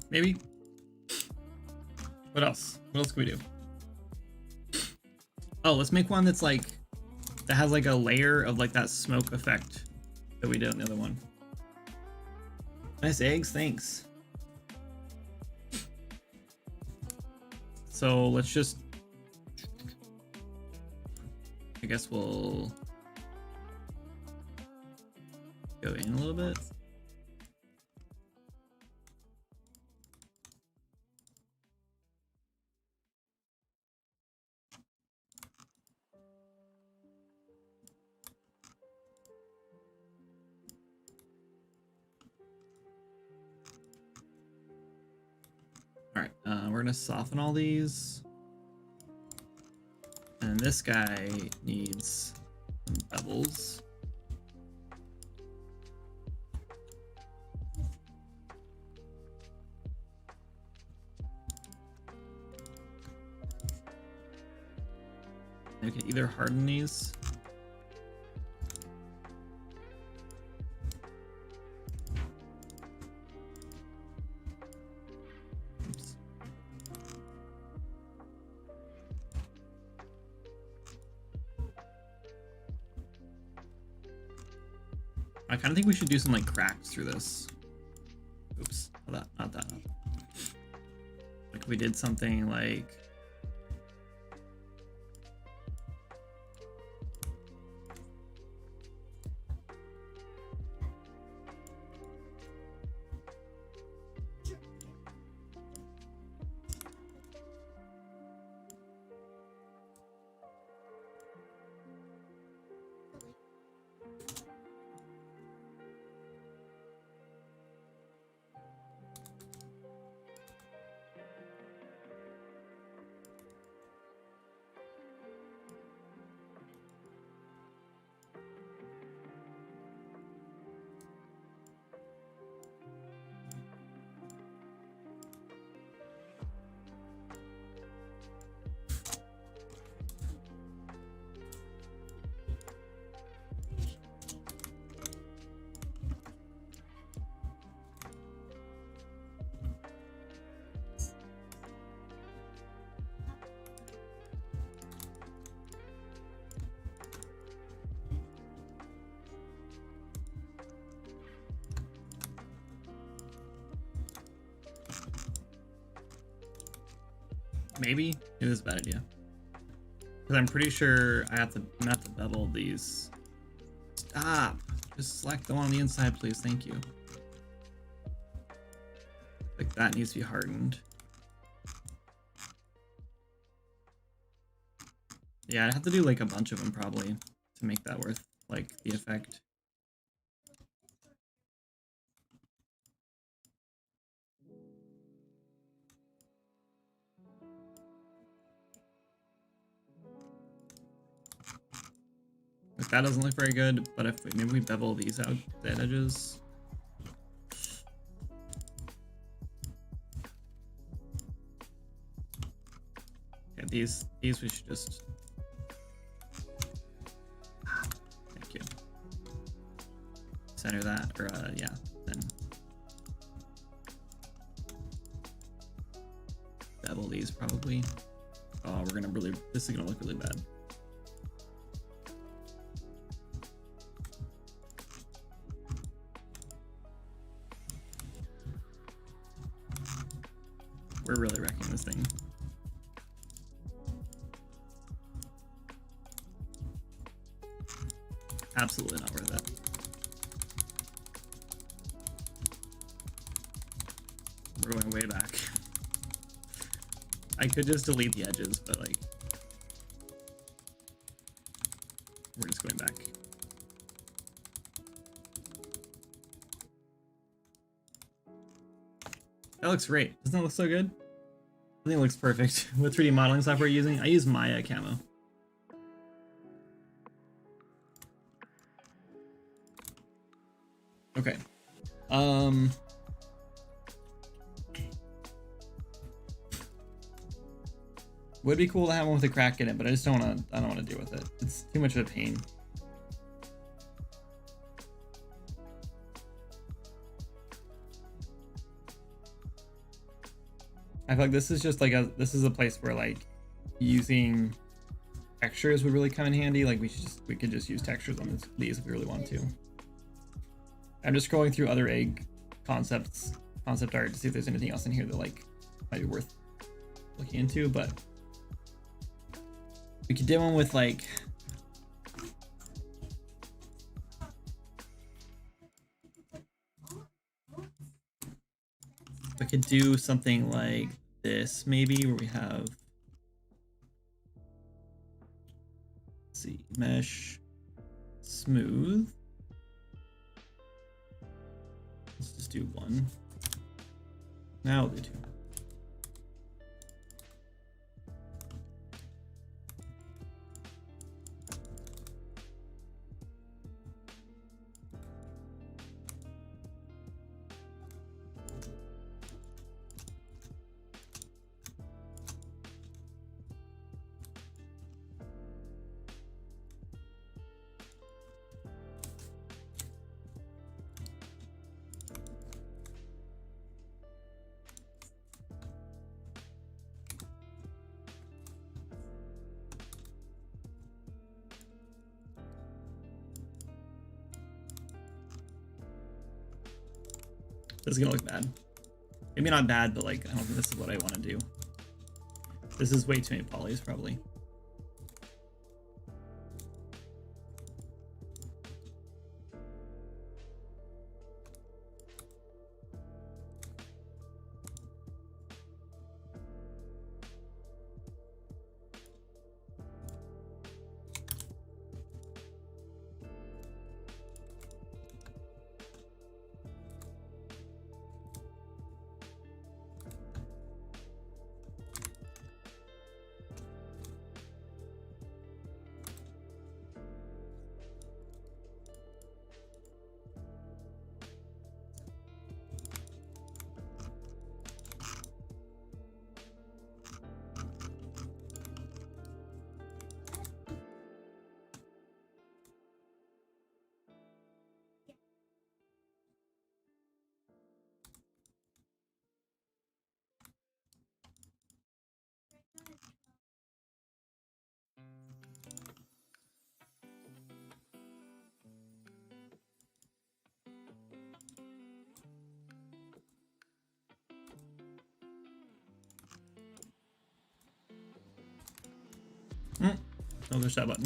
Maybe. What else? What else can we do? Oh, let's make one that's like, that has like a layer of like that smoke effect that we did on the other one. Nice eggs, thanks. So let's just, I guess we'll go in a little bit. All right, we're gonna soften all these. And this guy needs some bubbles. Okay, either harden these. Oops. I kind of think we should do some like cracks through this. Oops, not that. Like we did something like, maybe it was a bad idea. Because I'm pretty sure I'm gonna have to bevel these. Stop! Just select the one on the inside, please. Thank you. Like that needs to be hardened. Yeah, I'd have to do like a bunch of them probably to make that worth like the effect. that doesn't look very good, but if maybe we bevel these out, the edges. Okay, these we should just... Thank you. Center that, or yeah, then bevel these probably. Oh, we're gonna really, this is gonna look really bad. We're really wrecking this thing. Absolutely not worth it. We're going way back. I could just delete the edges, but like, we're just going back. That looks great. Doesn't that look so good? I think it looks perfect. What 3D modeling software are you using? I use Maya Camo. Okay. Would be cool to have one with a crack in it, but I just don't want to. I don't want to deal with it. It's too much of a pain. I feel like this is just like this is a place where like using textures would really come in handy. Like we could just use textures on these if we really want to. I'm just scrolling through other egg concept art to see if there's anything else in here that like might be worth looking into, but we could do one with like we could do something like this maybe, where we have, let's see, mesh smooth. Let's just do one. Now we'll do two. This is gonna look bad. Maybe not bad, but like I don't think this is what I want to do. This is way too many polys, probably. Don't push that button.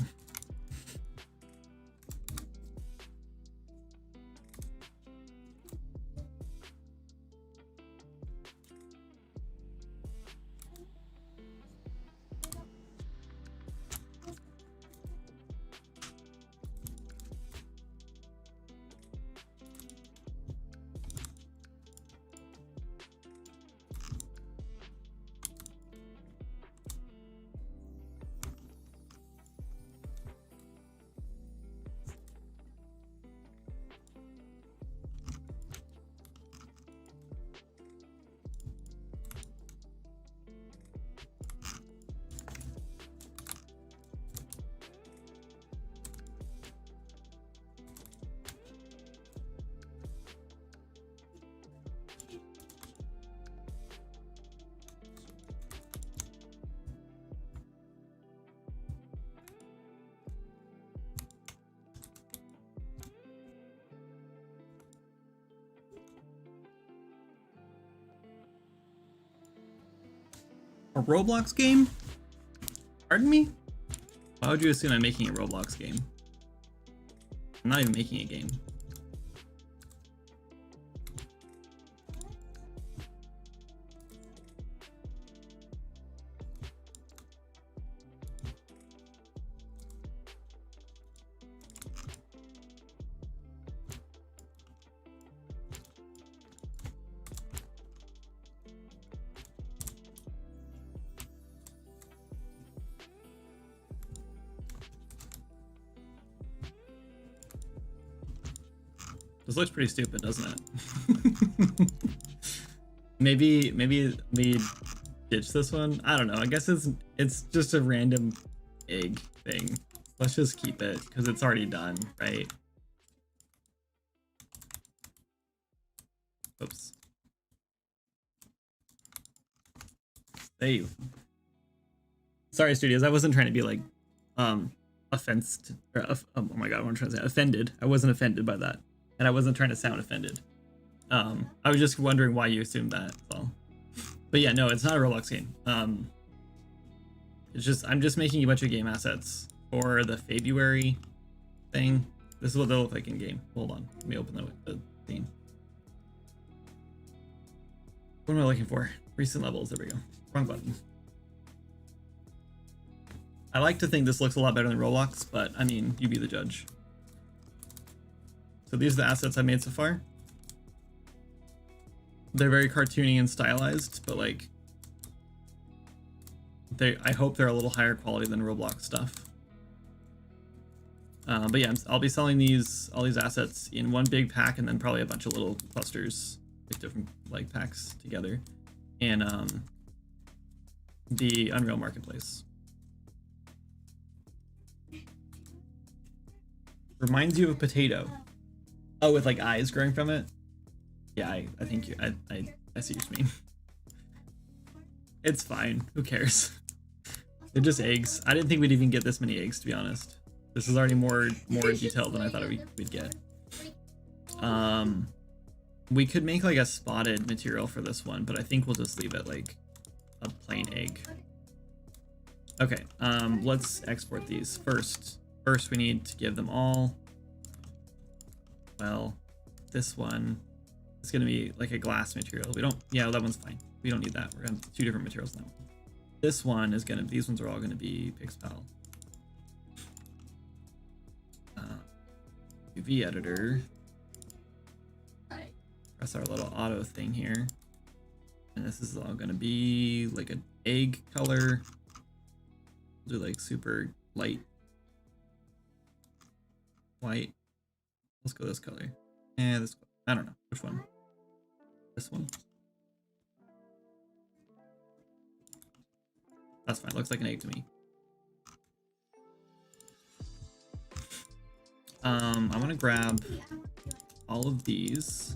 A Roblox game? Pardon me? Why would you assume I'm making a Roblox game? I'm not even making a game. This looks pretty stupid, doesn't it? maybe we ditch this one. I don't know. I guess it's just a random egg thing. Let's just keep it because it's already done, right? Oops. Save. Sorry, studios. I wasn't trying to be like offensed or oh my god, what am I trying to say? Offended. I wasn't offended by that. And I wasn't trying to sound offended. I was just wondering why you assumed that. So. But yeah, no, it's not a Roblox game. It's just I'm just making a bunch of game assets for the February thing. This is what they look like in game. Hold on, let me open the theme. What am I looking for? Recent levels. There we go. Wrong button. I like to think this looks a lot better than Roblox, but I mean, you be the judge. So these are the assets I made so far. They're very cartoony and stylized, but like I hope they're a little higher quality than Roblox stuff. But yeah, I'll be selling all these assets in one big pack, and then probably a bunch of little clusters, like different like packs together, and the Unreal Marketplace. Reminds you of a potato. Oh, with like eyes growing from it? Yeah, I think I see what you mean. It's fine. Who cares? They're just eggs. I didn't think we'd even get this many eggs, to be honest. This is already more detailed than I thought we'd get. We could make like a spotted material for this one, but I think we'll just leave it like a plain egg. Okay, let's export these first. First, we need to give them all. Well, this one is going to be like a glass material. We don't, yeah, that one's fine. We don't need that. We're going to have two different materials now. This one is going to, these ones are all going to be Pixpal. UV editor. Press our little auto thing here. And this is all going to be like an egg color. Do like super light white. Let's go this color. Yeah, this, I don't know. Which one? This one? That's fine. Looks like an egg to me. I'm gonna grab all of these.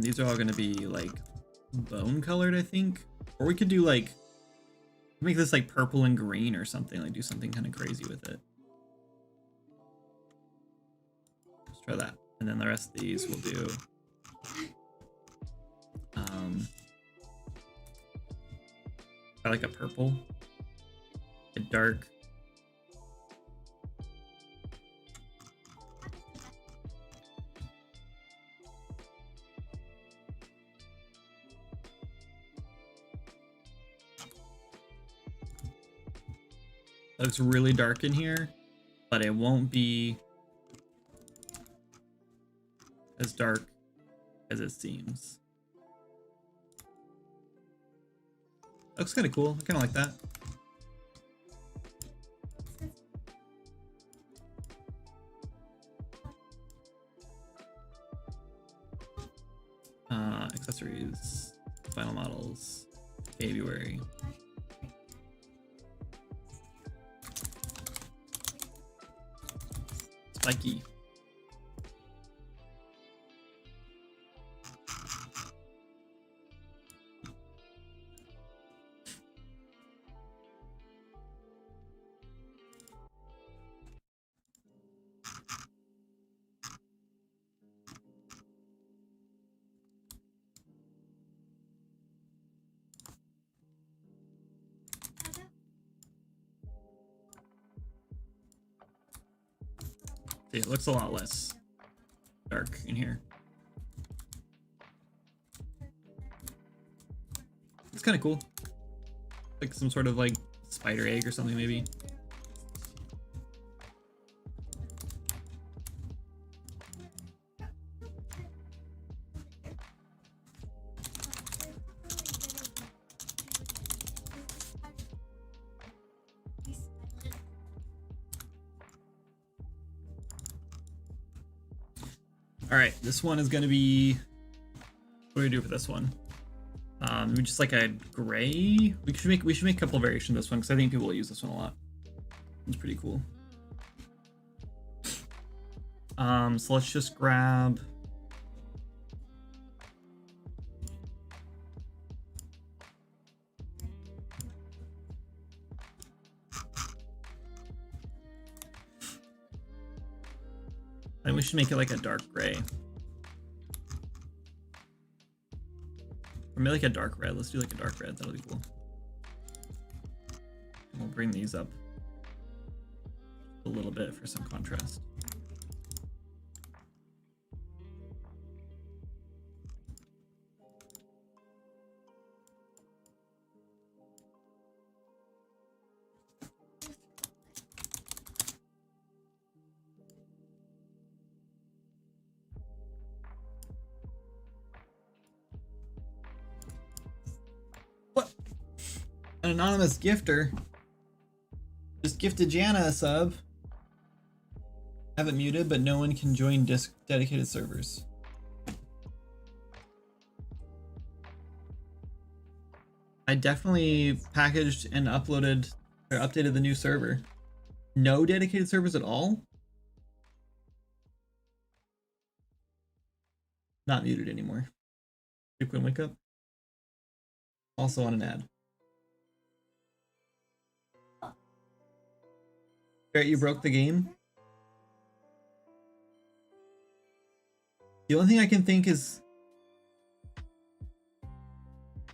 These are all going to be like bone colored, I think. Or we could do like, make this like purple and green or something, like do something kind of crazy with it. Let's try that. And then the rest of these we'll do I like a purple, a dark. It looks really dark in here, but it won't be as dark as it seems. Looks kind of cool. I kind of like that. Accessories, final models, February. Spiky. It looks a lot less dark in here. It's kind of cool. Like some sort of like spider egg or something maybe. All right, this one is going to be, what do we do for this one? We just like a gray. We should make a couple of variations of this one because I think people will use this one a lot. It's pretty cool. So let's just grab. I think we should make it like a dark gray. Or maybe like a dark red. Let's do like a dark red. That'll be cool. And we'll bring these up a little bit for some contrast. An anonymous gifter just gifted Jana a sub. Have it muted, but no one can join dedicated servers. I definitely packaged and uploaded or updated the new server. No dedicated servers at all? Not muted anymore. Frequent wake up. Also on an ad. Barrett, you broke the game? The only thing I can think is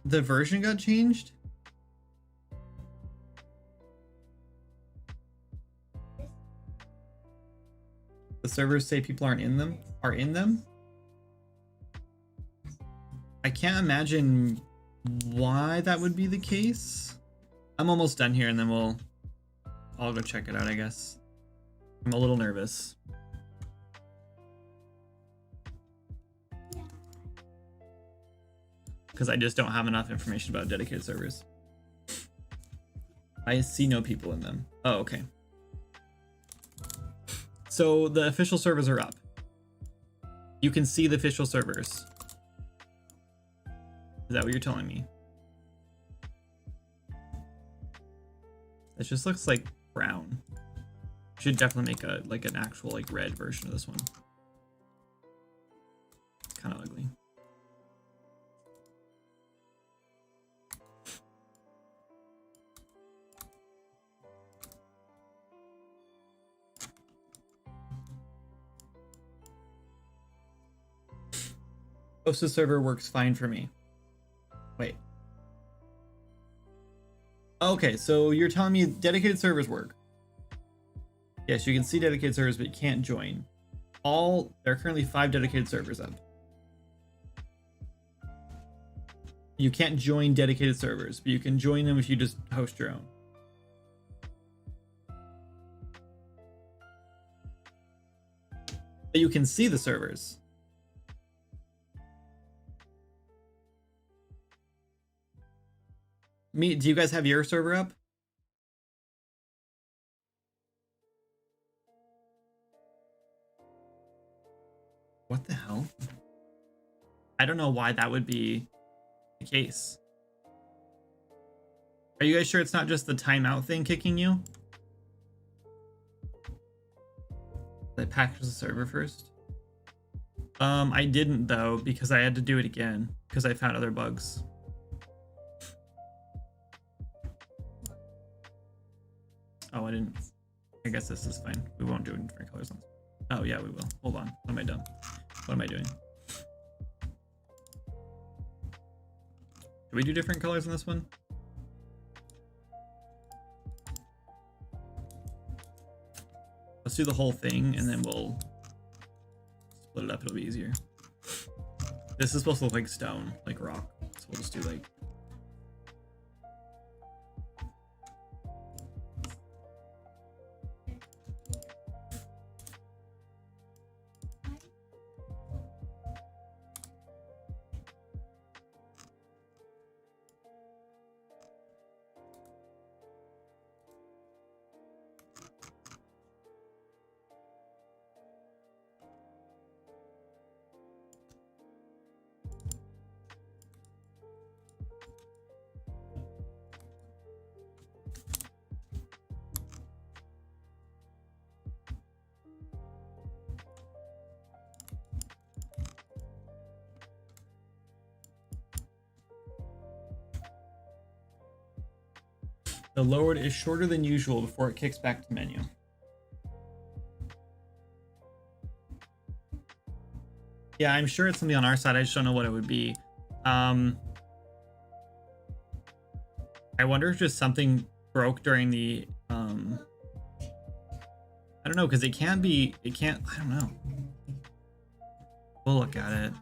the version got changed. The servers say people aren't in them, are in them. I can't imagine why that would be the case. I'm almost done here and then I'll go check it out, I guess. I'm a little nervous. Because I just don't have enough information about dedicated servers. I see no people in them. Oh, okay. So the official servers are up. You can see the official servers. Is that what you're telling me? It just looks like brown. Should definitely make an actual like red version of this one. It's kind of ugly. Hosted server works fine for me. Wait. Okay, so you're telling me dedicated servers work. Yes, you can see dedicated servers, but you can't join. There are currently 5 dedicated servers up. You can't join dedicated servers, but you can join them if you just host your own. But you can see the servers. Do you guys have your server up? What the hell? I don't know why that would be the case. Are you guys sure it's not just the timeout thing kicking you? Did I package the server first? I didn't though, because I had to do it again because I found other bugs. Oh, I didn't. I guess this is fine. We won't do it in different colors. Oh yeah, we will. Hold on. What am I doing? What am I doing? Do we do different colors on this one? let's do the whole thing and then we'll split it up. It'll be easier. This is supposed to look like stone, like rock. So we'll just do like. The lowered is shorter than usual before it kicks back to menu. Yeah, I'm sure it's something on our side. I just don't know what it would be. I wonder if just something broke during the I don't know, because it can't, I don't know. We'll look at it.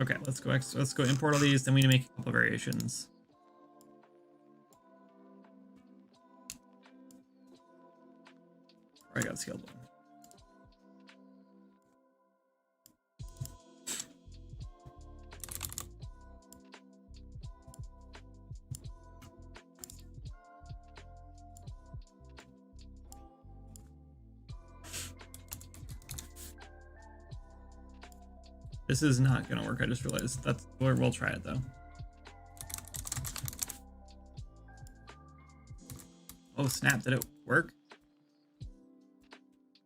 Okay, let's go import all these, then we need to make a couple of variations. I got scaled one. This is not gonna work. I just realized that's where we'll try it though. Oh snap! Did it work?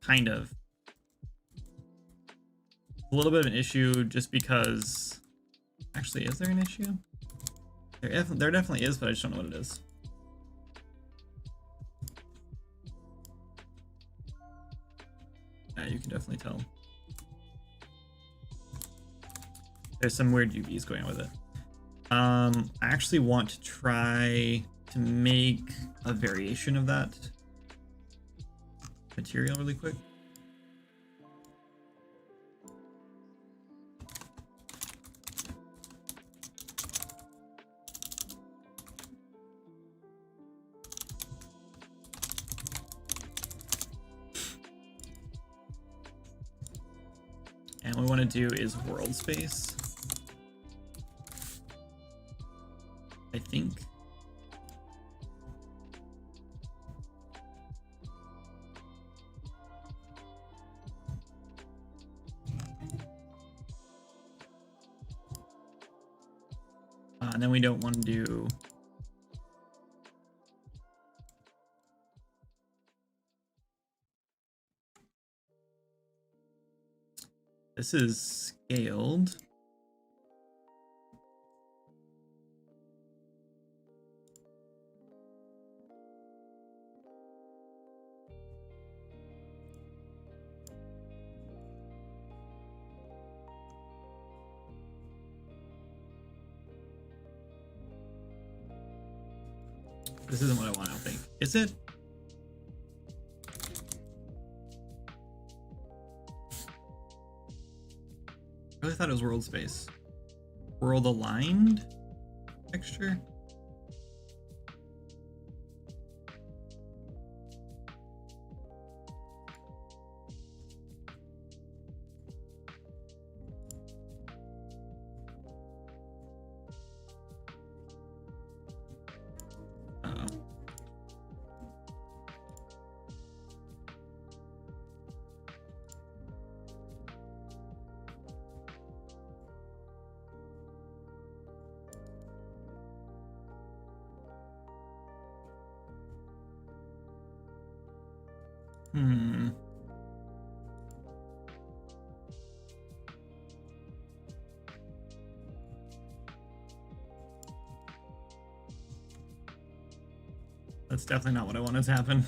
Kind of. A little bit of an issue just because. Actually, is there an issue? There definitely is, but I just don't know what it is. Yeah, you can definitely tell. There's some weird UVs going on with it. I actually want to try to make a variation of that material really quick. And what we want to do is world space. I think. And then we don't want to do. This is scaled. This isn't what I want, I don't think. Is it? I really thought it was world space. World aligned texture? That's definitely not what I wanted to happen.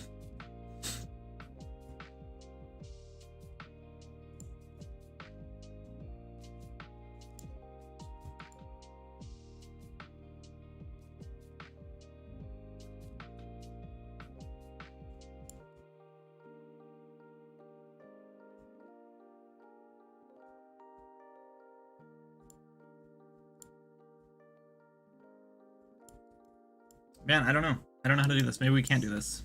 Man, I don't know. I don't know how to do this. Maybe we can't do this.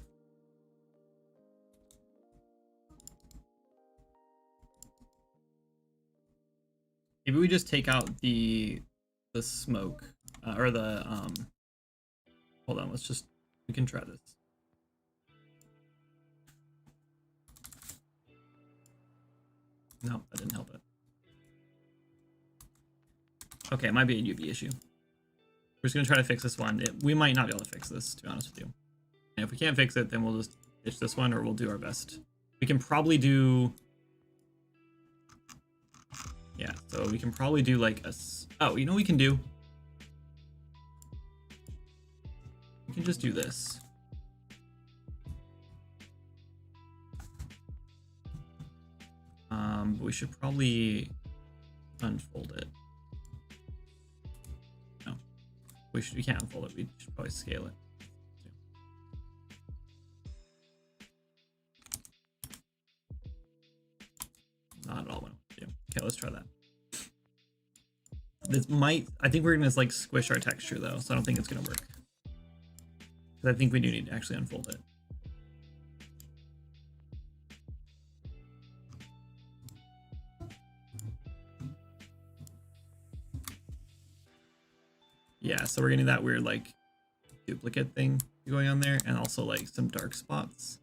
Maybe we just take out the smoke or the hold on, we can try this. No, that didn't help it. Okay, it might be a UV issue. We're just gonna try to fix this one. We might not be able to fix this, to be honest with you. And if we can't fix it, then we'll just ditch this one, or we'll do our best. We can probably do... Yeah, so we can probably do like a... Oh, you know what we can do? We can just do this. But we should probably unfold it. No, we can't unfold it. We should probably scale it. Not at all what I want to do. Okay, let's try that. This might... I think we're gonna like squish our texture though, so I don't think it's gonna work. Because I think we do need to actually unfold it. Yeah, so we're getting that weird like duplicate thing going on there, and also like some dark spots.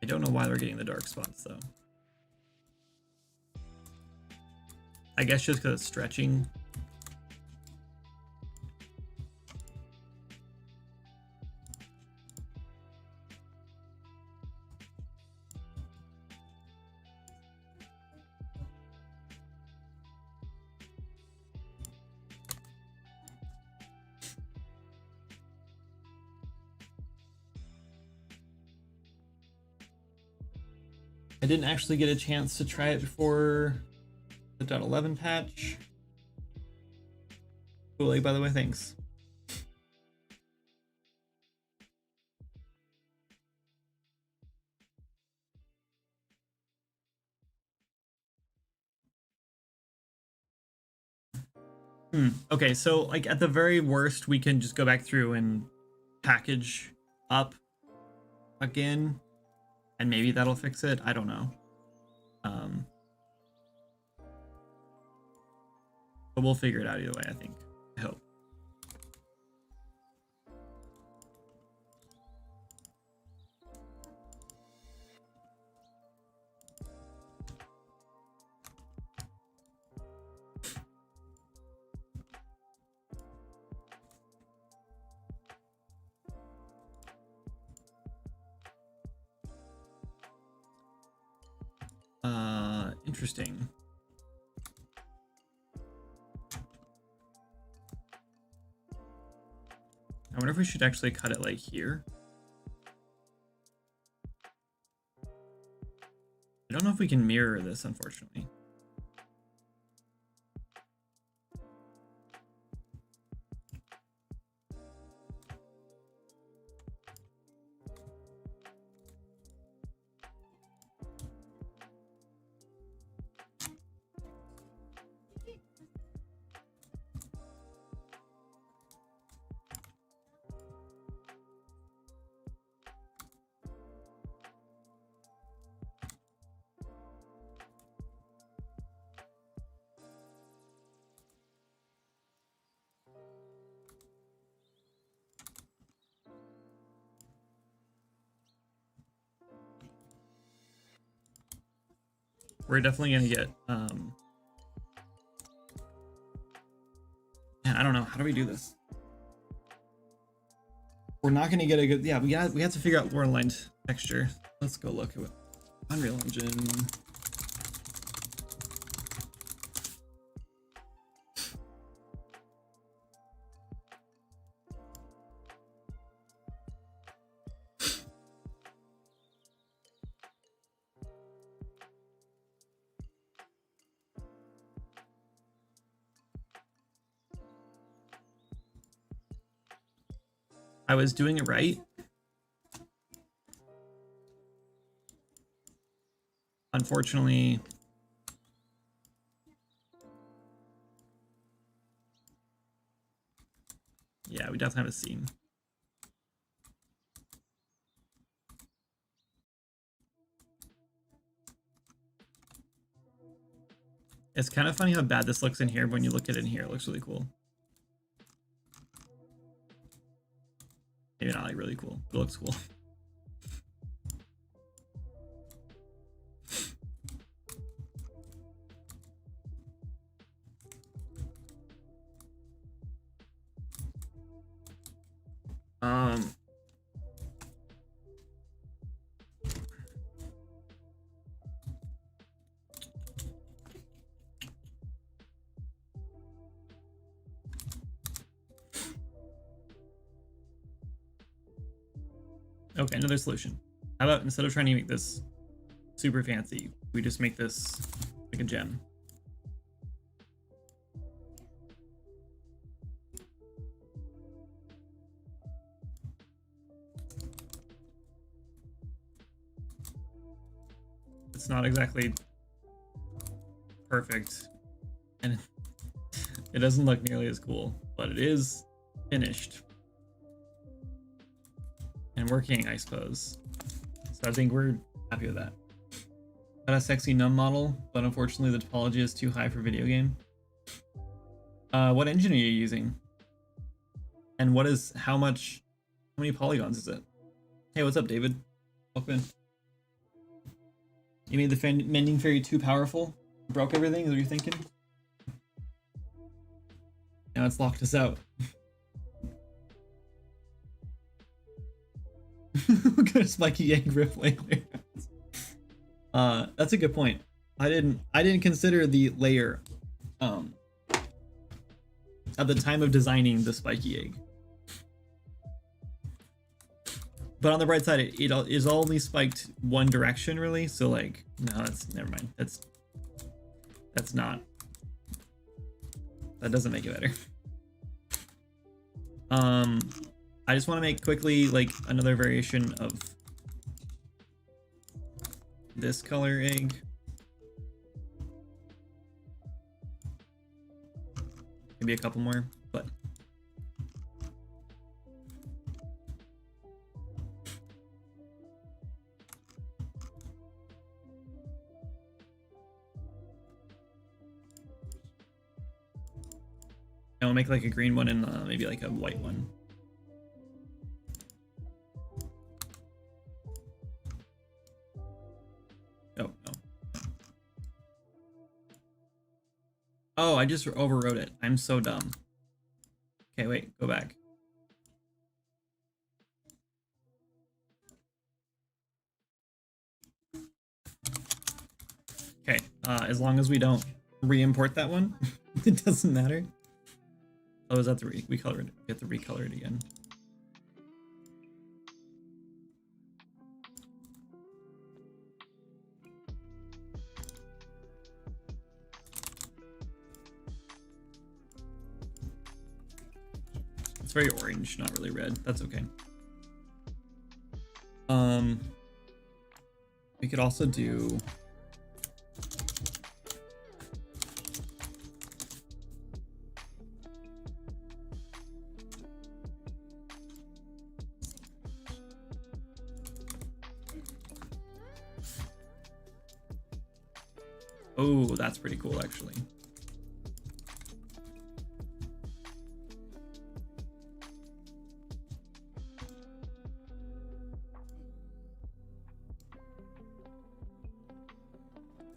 I don't know why we're getting the dark spots though. I guess just because it's stretching. I didn't actually get a chance to try it before the .11 patch. Cool, by the way, thanks. Okay, so like at the very worst, we can just go back through and package up again, and maybe that'll fix it. I don't know. But we'll figure it out either way, I think. I hope. Interesting. I wonder if we should actually cut it like here. I don't know if we can mirror this, unfortunately. We're definitely gonna get man, I don't know, how do we do this? We're not gonna get a good... Yeah, we have to figure out more aligned texture. Let's go look at what Unreal Engine. I was doing it right. Unfortunately, yeah, we definitely have a seam. It's kind of funny how bad this looks in here, but when you look at it in here, it looks really cool. Maybe not like really cool, but it looks cool. Okay, another solution. How about instead of trying to make this super fancy, we just make this like a gem? It's not exactly perfect, and it doesn't look nearly as cool, but it is finished and working, I suppose. So I think we're happy with that. Got a sexy num model, but unfortunately the topology is too high for video game. What engine are you using? And how many polygons is it? Hey, what's up, David? Welcome in. You made the mending fairy too powerful? Broke everything? Is what you're thinking? Now it's locked us out. What kind of spiky egg rip layer? That's a good point. I didn't consider the layer at the time of designing the spiky egg. But on the bright side, it is only spiked one direction, really. So like, no, never mind. That doesn't make it better. I just want to make quickly like another variation of this color egg. Maybe a couple more, but I'll make like a green one and maybe like a white one. Oh, no. Oh, I just overwrote it. I'm so dumb. Okay, wait, go back. Okay, as long as we don't re-import that one, it doesn't matter. Oh, is that the recolor it? We have to recolor it again. It's very orange, not really red. That's okay. We could also do oh, that's pretty cool, actually.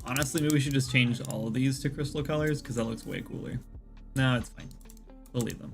Honestly, maybe we should just change all of these to crystal colors because that looks way cooler. No, it's fine. We'll leave them.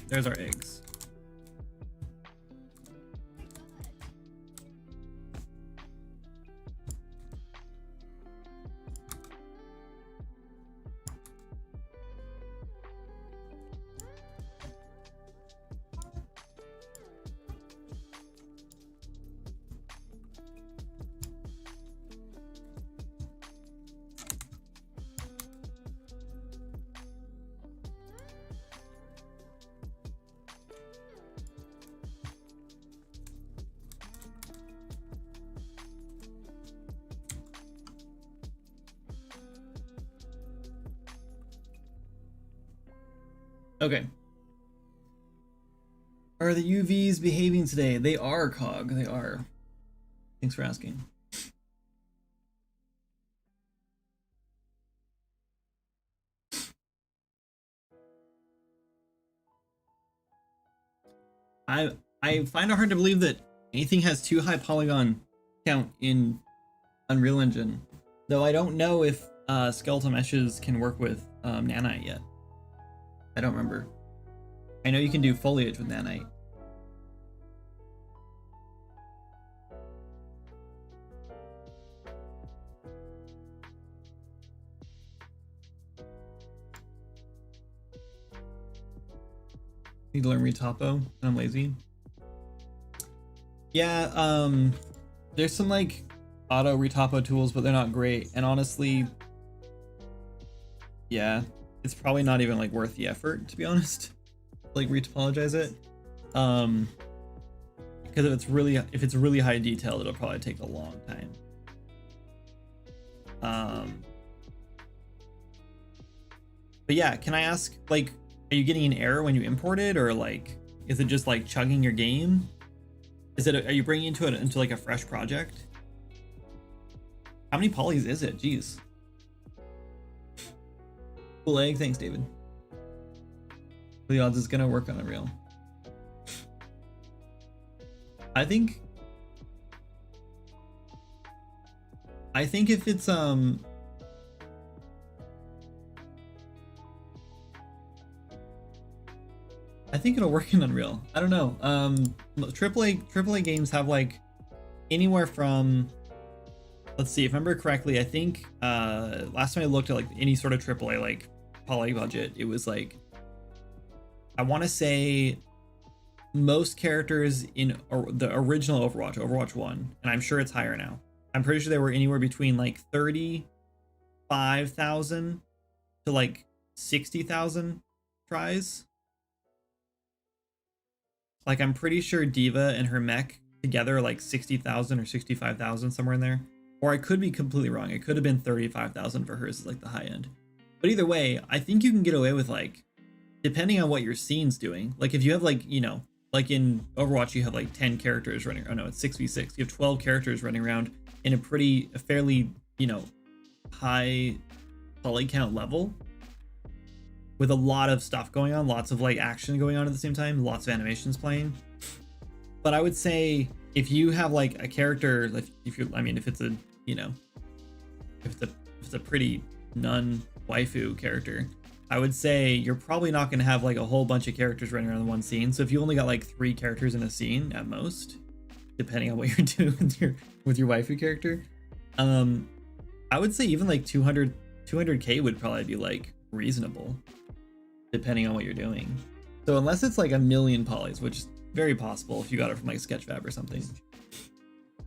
there's our eggs. Okay. Are the UVs behaving today? They are, Cog. They are. Thanks for asking. I find it hard to believe that anything has too high polygon count in Unreal Engine, though I don't know if skeletal meshes can work with nanite yet. I don't remember. I know you can do foliage with nanite. Need to learn retopo, and I'm lazy. Yeah, there's some like auto retopo tools, but they're not great. And honestly, yeah, it's probably not even like worth the effort, to be honest. Like retopologize it, because if it's really high detail, it'll probably take a long time. But yeah, can I ask, like, are you getting an error when you import it, or like, is it just like chugging your game? Are you bringing it into like a fresh project? How many polys is it? Jeez. Cool egg, thanks, David. The odds is gonna work on Unreal. I think if it's I think it'll work in Unreal. I don't know. AAA games have like anywhere from, let's see, if I remember correctly, I think last time I looked at like any sort of AAA like poly budget, it was like, I want to say most characters in the original Overwatch 1, and I'm sure it's higher now. I'm pretty sure they were anywhere between like 35,000 to like 60,000 tries. Like, I'm pretty sure Diva and her mech together are like 60,000 or 65,000, somewhere in there. Or I could be completely wrong. It could have been 35,000 for hers, like the high end. But either way, I think you can get away with, like, depending on what your scene's doing. Like, if you have, like, you know, like in Overwatch, you have like 10 characters running. Oh no, it's 6v6. You have 12 characters running around in a fairly, you know, high poly count level, with a lot of stuff going on, lots of like action going on at the same time, lots of animations playing. But I would say if you have like a character, like if it's a, you know, if it's a pretty nun waifu character, I would say you're probably not going to have like a whole bunch of characters running around in one scene. So if you only got like 3 characters in a scene at most, depending on what you're doing with your waifu character, I would say even like 200k would probably be like reasonable, depending on what you're doing. So unless it's like a million polys, which is very possible if you got it from like Sketchfab or something.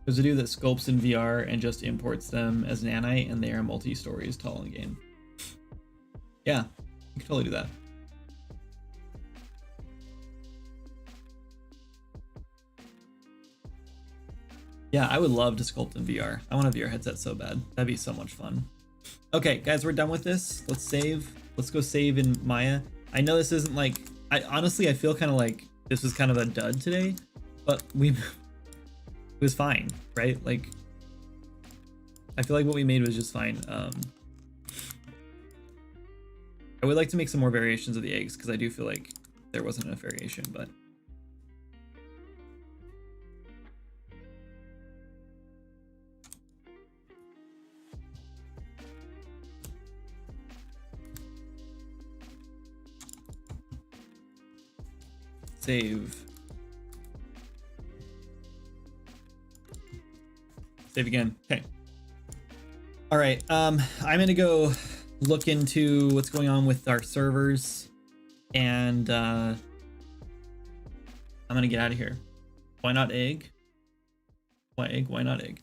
There's a dude that scopes in VR and just imports them as nanite, and they are multi-stories tall in game. Yeah, you can totally do that. Yeah, I would love to sculpt in VR. I want a VR headset so bad. That'd be so much fun. Okay, guys, we're done with this. Let's save. Let's go save in Maya. I know this isn't like, honestly, I feel kind of like this was kind of a dud today, but it was fine, right? Like, I feel like what we made was just fine. I would like to make some more variations of the eggs, because I do feel like there wasn't enough variation, but Save. Save again. Okay. All right. I'm gonna go look into what's going on with our servers, and I'm gonna get out of here. Why not egg? Why egg? Why not egg?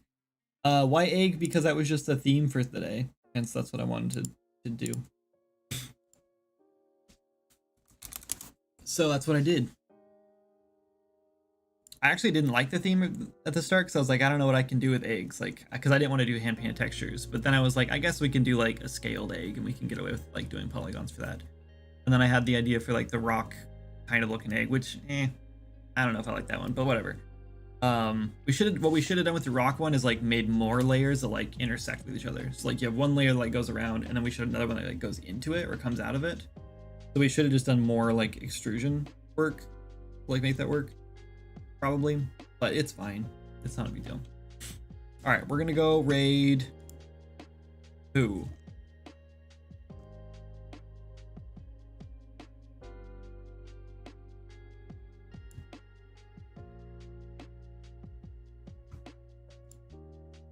Why egg? Because that was just a theme for today, hence that's what I wanted to do. So that's what I did. I actually didn't like the theme at the start because I was like, I don't know what I can do with eggs, like, because I didn't want to do hand painted textures. But then I was like, I guess we can do like a scaled egg, and we can get away with like doing polygons for that. And then I had the idea for like the rock kind of looking egg, which I don't know if I like that one, but whatever. What we should have done with the rock one is like made more layers that like intersect with each other. So like you have one layer that like goes around, and then we should have another one that like goes into it or comes out of it. So we should have just done more like extrusion work, like make that work. Probably, but it's fine. It's not a big deal. All right, we're gonna go raid who?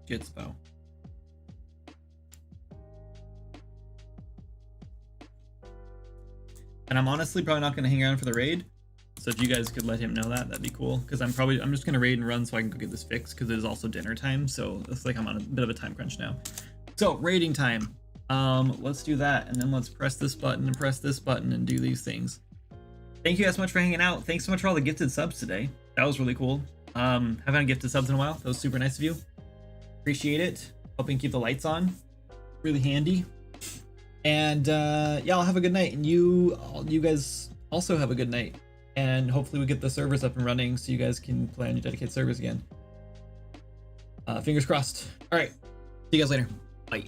Jitspo. And I'm honestly probably not gonna hang around for the raid. So if you guys could let him know that, that'd be cool. Because I'm just gonna raid and run so I can go get this fixed, because it is also dinner time. So it's like I'm on a bit of a time crunch now. So raiding time. Let's do that, and then let's press this button and press this button and do these things. Thank you guys so much for hanging out. Thanks so much for all the gifted subs today. That was really cool. Haven't had gifted subs in a while. That was super nice of you. Appreciate it. Helping keep the lights on. Really handy. And yeah, I'll have a good night, and you guys also have a good night. And hopefully we get the servers up and running so you guys can play on your dedicated servers again. Fingers crossed. All right. See you guys later. Bye.